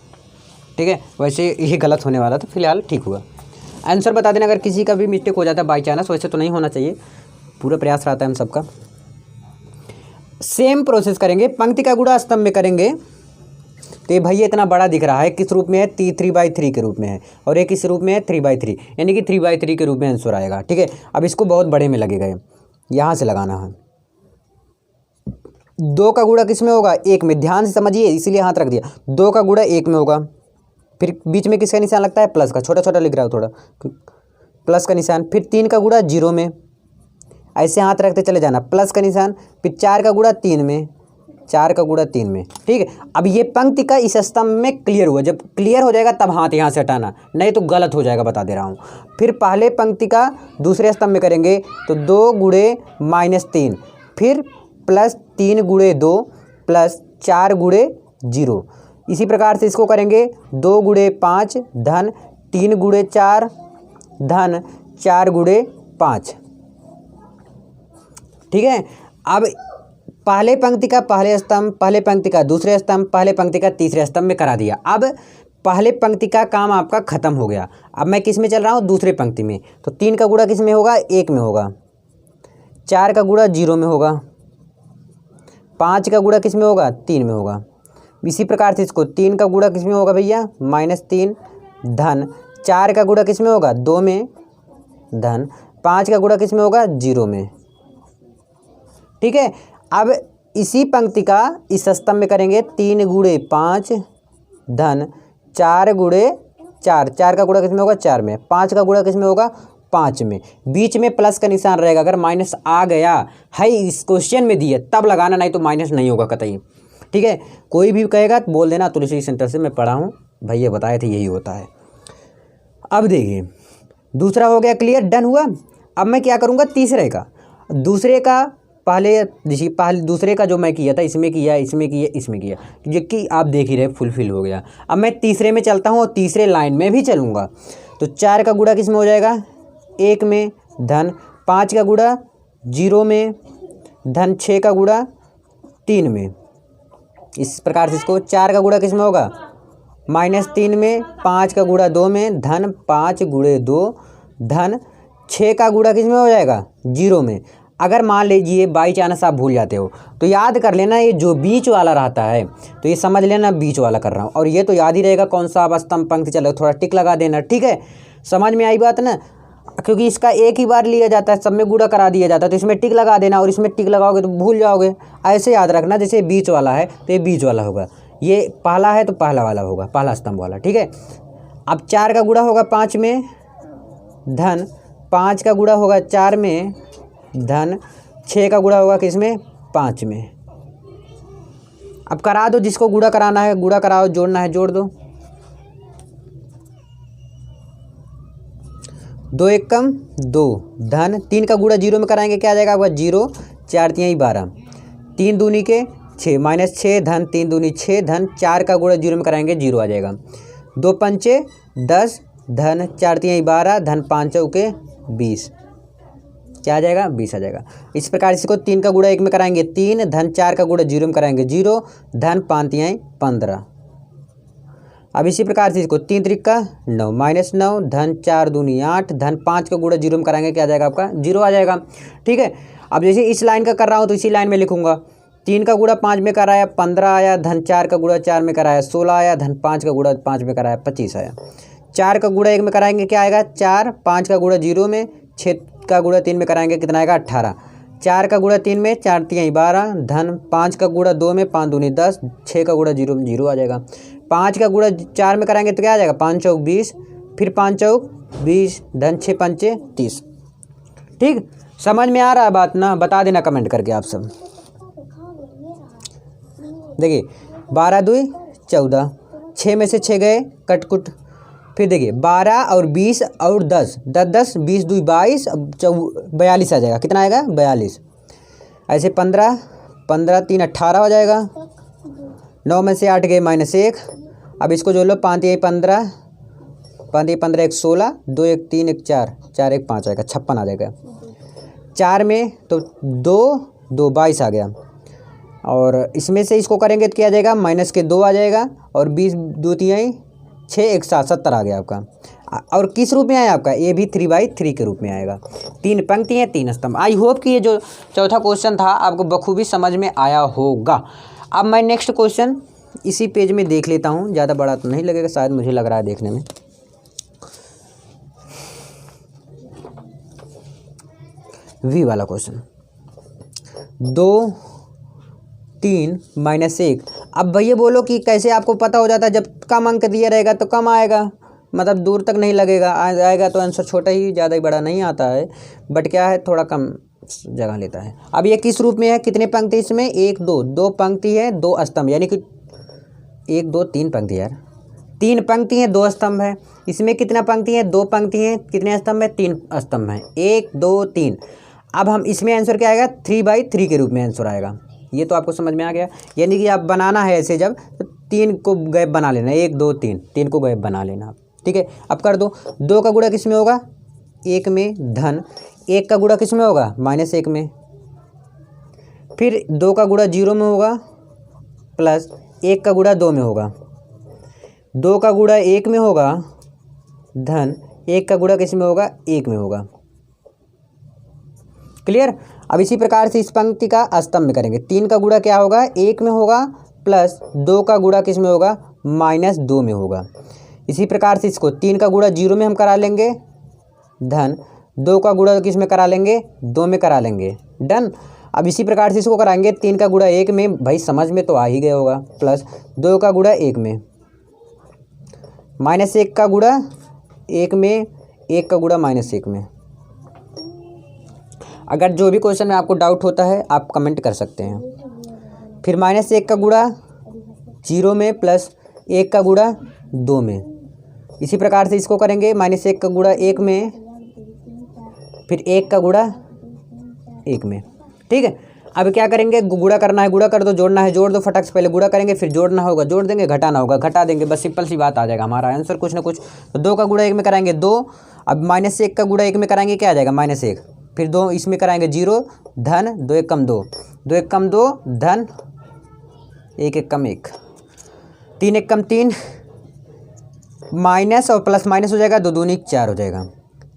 ठीक है, वैसे ये गलत होने वाला था, फिलहाल ठीक हुआ। आंसर बता देना अगर किसी का भी मिस्टेक हो जाता है बाई चांस, वैसे तो नहीं होना चाहिए, पूरा प्रयास रहता है हम सबका। सेम प्रोसेस करेंगे, पंक्ति का गुणा स्तंभ में करेंगे। तो ये भैया इतना बड़ा दिख रहा है, किस रूप में है, 3/3 के रूप में है, और ये किस रूप में है, 3/3, यानी कि 3/3 के रूप में आंसर आएगा। ठीक है, अब इसको बहुत बड़े में लगेगा, यहाँ से लगाना है। 2 का गुणा किस में होगा, 1 में। ध्यान से समझिए, इसीलिए हाथ रख दिया। 2 का गुणा 1 में होगा, फिर बीच में किसका निशान लगता है, प्लस का, छोटा छोटा लिख रहा हो थोड़ा, प्लस का निशान। फिर 3 का गुणा 0 में, ऐसे हाथ रखते चले जाना, प्लस का निशान। फिर 4 का गुणा 3 में, 4 का गुणा 3 में। ठीक है, अब ये पंक्ति का इस स्तंभ में क्लियर हुआ। जब क्लियर हो जाएगा तब हाथ यहाँ से हटाना, नहीं तो गलत हो जाएगा, बता दे रहा हूँ। फिर पहले पंक्ति का दूसरे स्तंभ में करेंगे, तो 2 गुणे -3, फिर +3 गुणे 2 +4 गुणे 0। इसी प्रकार से इसको करेंगे, 2 गुणे 5 धन 3 गुणे 4 धन 4 गुणे 5। ठीक है, अब पहले पंक्ति का पहले स्तंभ, पहले पंक्ति का दूसरे स्तंभ, पहले पंक्ति का तीसरे स्तंभ में करा दिया। अब पहले पंक्ति का काम आपका खत्म हो गया। अब मैं किस में चल रहा हूँ, दूसरे पंक्ति में। तो 3 का गुणा किस में होगा, 1 में होगा। 4 का गुणा 0 में होगा। 5 का गुणा किस में होगा, 3 में होगा। इसी प्रकार से इसको 3 का गुणा किस में होगा भैया, -3 धन 4 का गुणा किस में होगा, 2 में धन 5 का गुणा किस में होगा, 0 में। ठीक है, अब इसी पंक्ति का इस स्तंभ में करेंगे, 3 गुणे 5 धन 4 गुणे 4। 4 का गुणा किस में होगा, 4 में। 5 का गुणा किस में होगा, 5 में। बीच में प्लस का निशान रहेगा। अगर माइनस आ गया है इस क्वेश्चन में दिए तब लगाना, नहीं तो माइनस नहीं होगा कतई। ठीक है, कोई भी कहेगा तो बोल देना तुलसी सेंटर से मैं पढ़ा हूँ, भैया बताए थे यही होता है। अब देखिए दूसरा हो गया क्लियर, डन हुआ। अब मैं क्या करूँगा, तीसरे का, दूसरे का पहले दूसरे का जो मैं किया था, इसमें किया, इसमें किया, इसमें किया, जो कि आप देख ही रहे फुलफिल हो गया। अब मैं तीसरे में चलता हूँ और तीसरे लाइन में भी चलूँगा। तो 4 का गुणा किस में हो जाएगा, 1 में धन 5 का गुणा 0 में धन 6 का गुणा 3 में। इस प्रकार से इसको 4 का गुणा किस में होगा, -3 में। 5 का गुणा 2 में धन 5 गुणे 2 धन 6 का गुणा किस में हो जाएगा, 0 में। अगर मान लीजिए बाई चांस आप भूल जाते हो तो याद कर लेना, ये जो बीच वाला रहता है तो ये समझ लेना बीच वाला कर रहा हूँ, और ये तो याद ही रहेगा कौन सा आप स्तंभ पंक्ति चले, थोड़ा टिक लगा देना। ठीक है, समझ में आई बात ना, क्योंकि इसका एक ही बार लिया जाता है, सब में गुणा करा दिया जाता है, तो इसमें टिक लगा देना, और इसमें टिक लगाओगे तो भूल जाओगे। ऐसे याद रखना, जैसे बीच वाला है तो ये बीच वाला होगा, ये पहला है तो पहला वाला होगा, पहला स्तंभ वाला। ठीक है, अब 4 का गुणा होगा 5 में धन 5 का गुणा होगा 4 में धन 6 का गुणा होगा किस में, 5 में। अब करा दो, जिसको गुणा कराना है गुणा कराओ, जोड़ना है जोड़ दो। 2 1 कम 2 धन 3 का गुणा 0 में कराएंगे, क्या आ जाएगा आपका 0, 4 3 12, 3 दूनी के 6 -6 धन 3 दूनी 6 धन 4 का गुणा 0 में कराएंगे, 0 आ जाएगा। 2 पंचे 10 धन 4 3 12 धन 5 चौके 20, क्या आ जाएगा, 20 आ जाएगा। इस प्रकार इसको 3 का गुणा 1 में कराएंगे 3 धन 4 का गुणा 0 में कराएंगे 0 धन 5 3 15। अब इसी प्रकार से इसको 3 त्रिक का 9 -9 धन 4 दूनी 8 धन 5 का गुणा जीरो में कराएंगे क्या आ जाएगा आपका 0 आ जाएगा। ठीक है, अब जैसे इस लाइन का कर रहा हूँ तो इसी लाइन में लिखूंगा। 3 का गुणा 5 में कराया 15 आया, धन 4 का गुणा 4 में कराया 16 आया, धन 5 का गुणा 5 में कराया 25 आया। 4 का गुणा 1 में कराएंगे क्या आएगा 4, 5 का गुणा 0 में, 6 का गुणा 3 में कराएंगे कितना आएगा 18। 4 का गुणा 3 में 4 3 12 धन 5 का गुणा 2 में 5 दूनी 10, 6 का गुणा 0 में 0 आ जाएगा। 5 का गुणा 4 में कराएंगे तो क्या आ जाएगा 5 चौक 20, फिर 5 चौक 20 धन 6 पंचे 30। ठीक, समझ में आ रहा है बात ना, बता देना कमेंट करके आप सब। देखिए 12 2 14, 6 में से 6 गए कटकुट, फिर देखिए 12 और 20 और 10 10 10 20 2 22 42 आ जाएगा। कितना आएगा 42। ऐसे 15 15 3 18 हो जाएगा। 9 में से 8 गए -1। अब इसको जोड़ लो 5 3 15 5 3 15 1 16 2 1 3 1 4 4 1 5 आएगा 56 आ जाएगा। 4 में तो 2 2 22 आ गया, और इसमें से इसको करेंगे तो क्या आ जाएगा माइनस के 2 आ जाएगा, और 20 2 3 6 1 7 70 आ गया आपका। और किस रूप में आया आपका ये भी 3/3 के रूप में आएगा। 3 पंक्ति हैं 3 स्तंभ। आई होप कि ये जो चौथा क्वेश्चन था आपको बखूबी समझ में आया होगा। अब मैं नेक्स्ट क्वेश्चन इसी पेज में देख लेता हूँ, ज़्यादा बड़ा तो नहीं लगेगा शायद, मुझे लग रहा है देखने में। वी वाला क्वेश्चन 2 3 -1। अब भैया बोलो कि कैसे आपको पता हो जाता है, जब कम अंक दिया रहेगा तो कम आएगा, मतलब दूर तक नहीं लगेगा, आएगा तो आंसर छोटा ही, ज़्यादा ही बड़ा नहीं आता है, बट क्या है थोड़ा कम जगह लेता है। अब ये किस रूप में है, कितने पंक्ति इसमें 1 2 2 पंक्ति है 2 स्तंभ, यानी कि 1 2 3 पंक्ति यार, 3 पंक्ति हैं 2 स्तंभ है। इसमें कितना पंक्ति है 2 पंक्ति हैं, कितने स्तंभ है 3 स्तंभ हैं 1 2 3। अब हम इसमें आंसर क्या आएगा 3/3 के रूप में आंसर आएगा। ये तो आपको समझ में आ गया, यानी कि आप बनाना है ऐसे जब तो 3 को गैप बना लेना, 1 2 3 3 को गैप बना लेना आप। ठीक है, अब कर दो। 2 का गुणा किस में होगा 1 में, धन 1 का गुणा किस में होगा -1 में, फिर 2 का गुणा 0 में होगा, प्लस 1 का गुणा 2 में होगा, 2 का गुणा 1 में होगा, धन 1 का गुणा किस में होगा 1 में होगा। क्लियर। अब इसी प्रकार से इस पंक्ति का स्तंभ में करेंगे। 3 का गुणा क्या होगा 1 में होगा, प्लस 2 का गुणा किस में होगा -2 में होगा। इसी प्रकार से इसको 3 का गुणा 0 में हम करा लेंगे, धन 2 का गुणा किस में करा लेंगे 2 में करा लेंगे, डन। अब इसी प्रकार से इसको कराएंगे 3 का गुणा 1 में, भाई समझ में तो आ ही गया होगा, प्लस 2 का गुणा 1 में, -1 का गुणा 1 में, 1 का गुणा -1 में। अगर जो भी क्वेश्चन में आपको डाउट होता है आप कमेंट कर सकते हैं। फिर -1 का गुणा 0 में, प्लस 1 का गुणा 2 में। इसी प्रकार से इसको करेंगे -1 का गुणा 1 में, फिर 1 का गुणा 1 में। ठीक है, अब क्या करेंगे गुणा करना है गुणा कर दो, जोड़ना है जोड़ दो, फटाक से पहले गुणा करेंगे, फिर जोड़ना होगा जोड़ देंगे, घटाना होगा घटा देंगे, बस सिंपल सी बात आ जाएगा हमारा आंसर कुछ ना कुछ। तो 2 का गुणा 1 में कराएंगे 2, अब -1 का गुणा 1 में कराएंगे क्या आ जाएगा -1, फिर 2 इसमें कराएंगे 0, धन 2 1 कम 2, 2 1 कम 2, धन 1 1 कम 1, 3 1 कम 3, माइनस और प्लस माइनस हो जाएगा, 2 दूनी 4 हो जाएगा।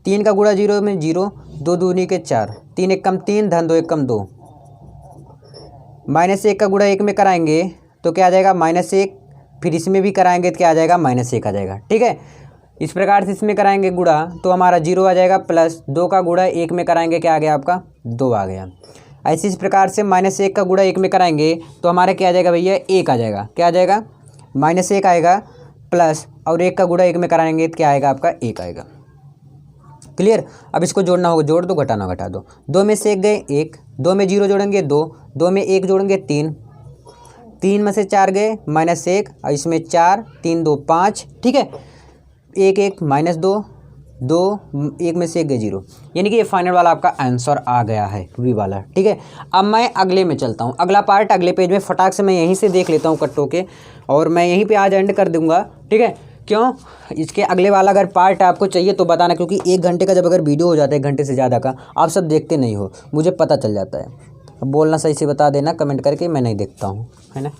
3 का गुणा 0 में 0, 2 दूनी के 4, 3 1 कम 3, धन 2 1 कम 2। -1 का गुणा 1 में कराएंगे तो क्या आ जाएगा -1, फिर इसमें भी कराएंगे तो क्या आ जाएगा -1 आ जाएगा। ठीक है, इस प्रकार से इसमें कराएंगे गुणा तो हमारा 0 आ जाएगा, प्लस 2 का गुणा 1 में कराएंगे क्या आ गया आपका 2 आ गया। ऐसे इस प्रकार से -1 का गुणा 1 में कराएंगे तो हमारा क्या आ जाएगा भैया 1 आ जाएगा। क्या आ जाएगा -1 आएगा, प्लस और 1 का गुणा 1 में कराएंगे तो क्या आएगा आपका 1 आएगा। क्लियर। अब इसको जोड़ना होगा जोड़ दो, घटाना घटा दो। 2 में से 1 गए 1, 2 में 0 जोड़ेंगे 2, 2 में 1 जोड़ेंगे 3, 3 में से 4 गए -1, और इसमें 4 3 2 5। ठीक है, 1 1 -2 2, 1 में से 1 गए 0, यानी कि ये फाइनल वाला आपका आंसर आ गया है वी वाला। ठीक है, अब मैं अगले में चलता हूँ। अगला पार्ट अगले पेज में फटाक से मैं यहीं से देख लेता हूँ कट्टों के, और मैं यहीं पे आज एंड कर दूँगा। ठीक है, क्यों इसके अगले वाला अगर पार्ट आपको चाहिए तो बताना, क्योंकि 1 घंटे का जब अगर वीडियो हो जाता है 1 घंटे से ज़्यादा का, आप सब देखते नहीं हो, मुझे पता चल जाता है। अब बोलना सही से बता देना कमेंट करके, मैं नहीं देखता हूँ, है ना।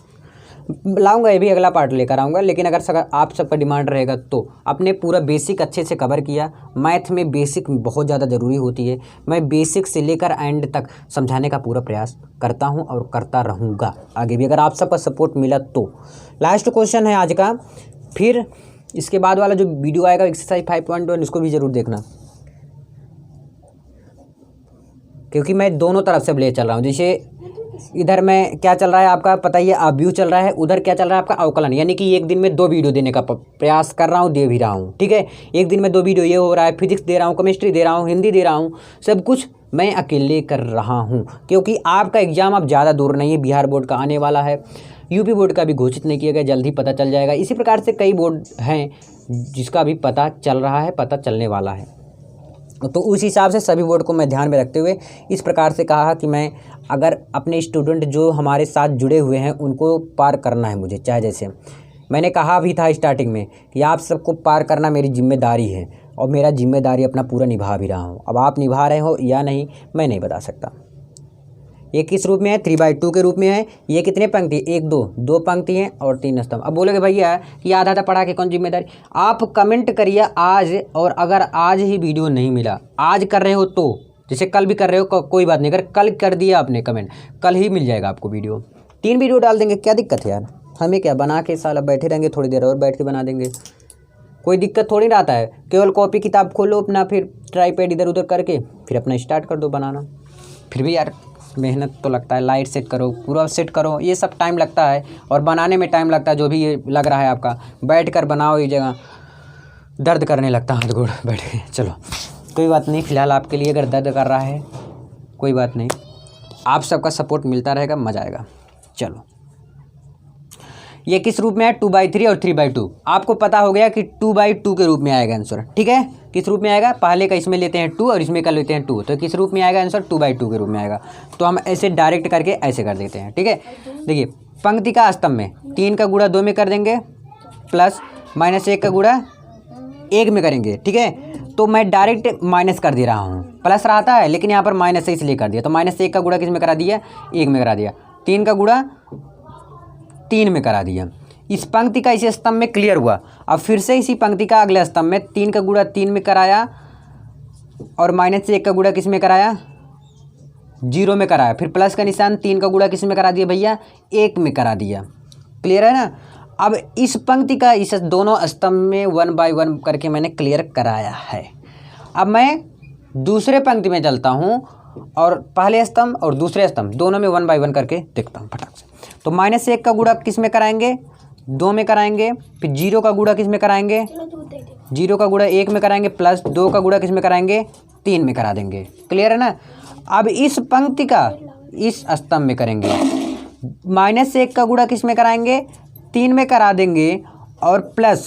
लाऊंगा, ये भी अगला पार्ट लेकर आऊँगा। लेकिन अगर आप सबका डिमांड रहेगा तो अपने पूरा बेसिक अच्छे से कवर किया। मैथ में बेसिक बहुत ज़्यादा ज़रूरी होती है। मैं बेसिक से लेकर एंड तक समझाने का पूरा प्रयास करता हूँ और करता रहूँगा आगे भी, अगर आप सबका सपोर्ट मिला तो। लास्ट क्वेश्चन है आज का, फिर इसके बाद वाला जो वीडियो आएगा एक्सरसाइज 5.1 इसको भी ज़रूर देखना, क्योंकि मैं दोनों तरफ से ले चल रहा हूँ। जैसे इधर में क्या चल रहा है आपका पता ही है, अव्यू चल रहा है, उधर क्या चल रहा है आपका अवकलन, यानी कि एक दिन में 2 वीडियो देने का प्रयास कर रहा हूँ, दे भी रहा हूँ। ठीक है, एक दिन में 2 वीडियो ये हो रहा है, फिजिक्स दे रहा हूँ, केमिस्ट्री दे रहा हूँ, हिंदी दे रहा हूँ, सब कुछ मैं अकेले कर रहा हूँ। क्योंकि आपका एग्ज़ाम अब ज़्यादा दूर नहीं है, बिहार बोर्ड का आने वाला है, यूपी बोर्ड का भी घोषित नहीं किया गया, जल्द ही पता चल जाएगा। इसी प्रकार से कई बोर्ड हैं जिसका भी पता चल रहा है, पता चलने वाला है। तो उस हिसाब से सभी बोर्ड को मैं ध्यान में रखते हुए इस प्रकार से कहा कि मैं अगर अपने स्टूडेंट जो हमारे साथ जुड़े हुए हैं उनको पार करना है मुझे, चाहे जैसे मैंने कहा भी था स्टार्टिंग में कि आप सबको पार करना मेरी जिम्मेदारी है, और मेरा जिम्मेदारी अपना पूरा निभा भी रहा हूँ। अब आप निभा रहे हो या नहीं मैं नहीं बता सकता। ये किस रूप में है, 3/2 के रूप में है। ये कितने पंक्ति, 1 2 पंक्ति हैं और 3 स्तंभ। अब बोलोगे भैया कि आधा आधा पढ़ा के कौन जिम्मेदारी, आप कमेंट करिए आज, और अगर आज ही वीडियो नहीं मिला, आज कर रहे हो तो, जैसे कल भी कर रहे हो कोई बात नहीं, अगर कल कर दिया आपने कमेंट, कल ही मिल जाएगा आपको वीडियो। 3 वीडियो डाल देंगे, क्या दिक्कत है यार, हमें क्या, बना के साला बैठे रहेंगे, थोड़ी देर और बैठ के बना देंगे, कोई दिक्कत थोड़ी ना आता है। केवल कॉपी किताब खोलो अपना, फिर ट्राईपैड इधर उधर करके फिर अपना स्टार्ट कर दो बनाना। फिर भी यार मेहनत तो लगता है, लाइट सेट करो, पूरा सेट करो, ये सब टाइम लगता है, और बनाने में टाइम लगता है। जो भी ये लग रहा है आपका, बैठ कर बनाओ, ये जगह दर्द करने लगता है हाथ गोड़ बैठ के। चलो कोई बात नहीं, फ़िलहाल आपके लिए अगर दर्द कर रहा है कोई बात नहीं, आप सबका सपोर्ट मिलता रहेगा, मज़ा आएगा। चलो ये किस रूप में है, 2/3 और 3/2। आपको पता हो गया कि 2/2 के रूप में आएगा आंसर। ठीक है, किस रूप में आएगा, पहले का इसमें लेते हैं 2 और इसमें का लेते हैं 2, तो किस रूप में आएगा आंसर, 2/2 के रूप में आएगा। तो हम ऐसे डायरेक्ट करके ऐसे कर देते हैं। ठीक है, देखिए पंक्ति का स्तंभ में 3 का गुणा 2 में कर देंगे, प्लस -1 का गुणा 1 में करेंगे। ठीक है, तो मैं डायरेक्ट माइनस कर दे रहा हूँ, प्लस रहता है लेकिन यहाँ पर माइनस से इसलिए कर दिया। तो -1 का गुणा किस में करा दिया, 1 में करा दिया। 3 का गुणा 3 में करा दिया। इस पंक्ति का इस स्तंभ में क्लियर हुआ। अब फिर से इसी पंक्ति का अगले स्तंभ में 3 का गुणा 3 में कराया, और -1 का गुणा किस में कराया, 0 में कराया। फिर प्लस का निशान 3 का गुणा किस में करा दिया भैया, 1 में करा दिया। क्लियर है ना। अब इस पंक्ति का इस दोनों स्तंभ में 1 बाय 1 करके मैंने क्लियर कराया है। अब मैं दूसरे पंक्ति में चलता हूँ और पहले स्तंभ और दूसरे स्तंभ दोनों में 1 बाय 1 करके देखता हूँ फटाक से। तो -1 का गुणा किस में कराएंगे, 2 में कराएंगे। फिर 0 का गुणा किस में कराएंगे, 0 का गुणा 1 में कराएंगे, प्लस 2 का गुणा किस में कराएंगे, 3 में करा देंगे। क्लियर है ना। अब इस पंक्ति का इस स्तंभ में करेंगे, -1 का गुणा किस में कराएंगे, 3 में करा देंगे, और प्लस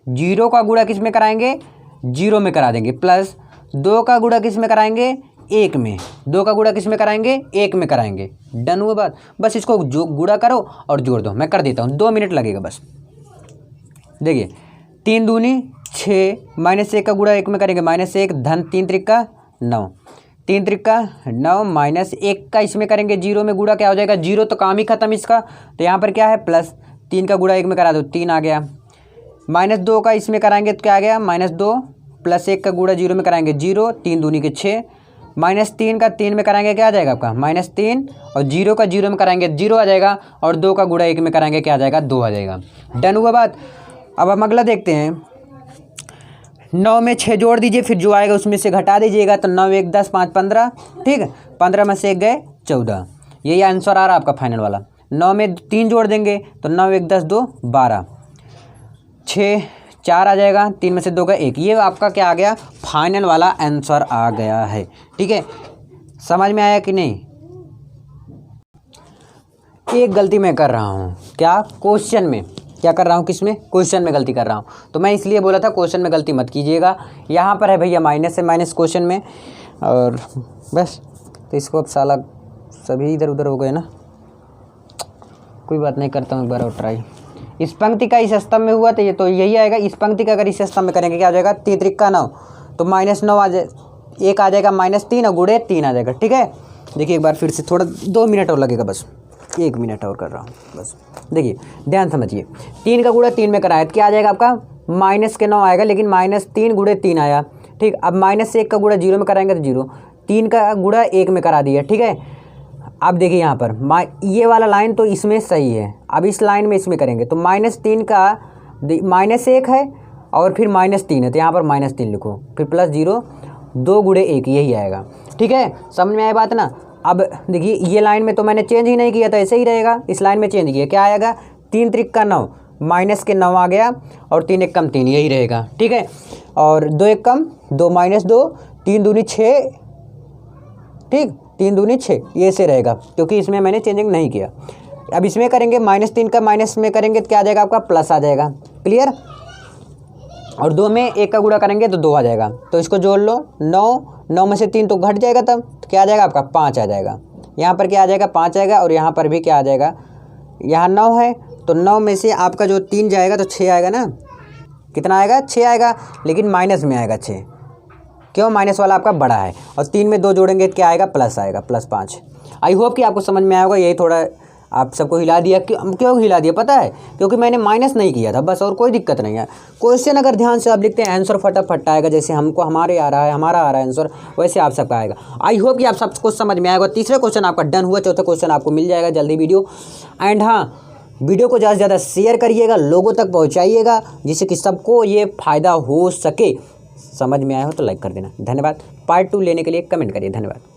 0 का गुणा किस में कराएंगे, 0 में करा देंगे, प्लस 2 का गुणा किस में कराएंगे, 1 में। 2 का गुणा किस में कराएंगे, 1 में कराएंगे। डन हुआ बात। बस इसको जो गुणा करो और जोड़ दो, मैं कर देता हूँ, 2 मिनट लगेगा बस। देखिए 3 दूनी 6, -1 का गुणा 1 में करेंगे, -1 धन 3 त्रिका 9, 3 त्रिका 9, -1 का इसमें करेंगे 0 में गुणा, क्या हो जाएगा 0, तो काम ही खत्म इसका। तो यहाँ पर क्या है, प्लस 3 का गुणा 1 में करा दो, 3 आ गया। -2 का इसमें कराएंगे तो क्या आ गया, -2, प्लस 1 का गुणा 0 में कराएंगे 0, 3 दूनी के 6, -3 का 3 में कराएंगे क्या आ जाएगा आपका, -3, और 0 का 0 में कराएंगे 0 आ जाएगा, और 2 का गुणा 1 में कराएंगे क्या आ जाएगा, 2 आ जाएगा। डन हुआ बात। अब हम अगला देखते हैं। 9 में 6 जोड़ दीजिए, फिर जो आएगा उसमें से घटा दीजिएगा, तो 9 1 10 5 15। ठीक है, 15 में से 1 गए 14। यही आंसर आ रहा आपका फाइनल वाला। 9 में 3 जोड़ देंगे तो 9 1 10 2 12, 6 4 आ जाएगा, 3 में से 2 गए 1। ये आपका क्या आ गया, फाइनल वाला आंसर आ गया है। ठीक है, समझ में आया कि नहीं। एक गलती मैं कर रहा हूँ, क्या, क्वेश्चन में क्या कर रहा हूँ, किस में, क्वेश्चन में गलती कर रहा हूँ। तो मैं इसलिए बोला था क्वेश्चन में गलती मत कीजिएगा। यहाँ पर है भैया माइनस है, माइनस क्वेश्चन में, और बस। तो इसको अब साला सभी इधर उधर हो गए ना, कोई बात नहीं, करता हूँ एक बार और ट्राई। इस पंक्ति का इस स्तंभ में हुआ तो ये तो यही आएगा। इस पंक्ति का अगर इस स्तंभ में करेंगे क्या हो जाएगा, 3 त्रिका 9, तो -9 आ जाए, 1 आ जाएगा, -3 और गुणे 3 आ जाएगा। ठीक है, देखिए एक बार फिर से, थोड़ा 2 मिनट और लगेगा बस। 1 मिनट और कर रहा हूँ बस। देखिए ध्यान समझिए, 3 का गुणा 3 में कराया तो क्या आ जाएगा आपका -9 आएगा, लेकिन -3 गुणे 3 आया। ठीक, अब -1 का गुणा 0 में कराएंगे तो 0, 3 का गुणा 1 में करा दिया। ठीक है, अब देखिए यहाँ पर ये वाला लाइन तो इसमें सही है, अब इस लाइन में इसमें करेंगे तो -3 का -1 है और फिर -3 है तो यहाँ पर -3 लिखो, फिर +0, 2 गुणे 1 यही आएगा। ठीक है, समझ में आया बात ना। अब देखिए ये लाइन में तो मैंने चेंज ही नहीं किया था, ऐसे ही रहेगा। इस लाइन में चेंज किया, क्या आएगा 3 त्रिक का 9, -9 आ गया और 3 1 कम 3 यही रहेगा। ठीक है, और 2 1 कम 2 -2, 3 दूनी 6, ठीक 3 दूनी 6 ये से रहेगा, क्योंकि इसमें मैंने चेंजिंग नहीं किया। अब इसमें करेंगे -3 का माइनस में करेंगे तो क्या आ जाएगा आपका प्लस आ जाएगा। क्लियर, और 2 में 1 का गुणा करेंगे तो 2 आ जाएगा, तो इसको जोड़ लो, 9 में से 3 तो घट जाएगा, तब तो क्या आ जाएगा आपका 5 आ जाएगा। यहाँ पर क्या आ जाएगा 5 आएगा, और यहाँ पर भी क्या आ जाएगा, यहाँ 9 है तो 9 में से आपका जो 3 जाएगा तो 6 आएगा ना, कितना आएगा 6 आएगा, लेकिन माइनस में आएगा 6, क्यों माइनस वाला आपका बड़ा है, और 3 में 2 जोड़ेंगे क्या आएगा प्लस आएगा, +5। आई होप कि आपको समझ में आया होगा। यही थोड़ा आप सबको हिला दिया, क्यों हिला दिया पता है, क्योंकि मैंने माइनस नहीं किया था बस, और कोई दिक्कत नहीं है। क्वेश्चन अगर ध्यान से आप लिखते हैं आंसर फटाफट आएगा, जैसे हमको हमारा आ रहा है आंसर, वैसे आप सबका आएगा। आई होप कि आप सबको समझ में आएगा। तीसरा क्वेश्चन आपका डन हुआ, चौथा क्वेश्चन आपको मिल जाएगा जल्दी वीडियो। एंड हाँ, वीडियो को ज़्यादा से ज़्यादा शेयर करिएगा, लोगों तक पहुँचाइएगा, जिससे कि सबको ये फ़ायदा हो सके। समझ में आया हो तो लाइक कर देना। धन्यवाद। पार्ट 2 लेने के लिए कमेंट करिए। धन्यवाद।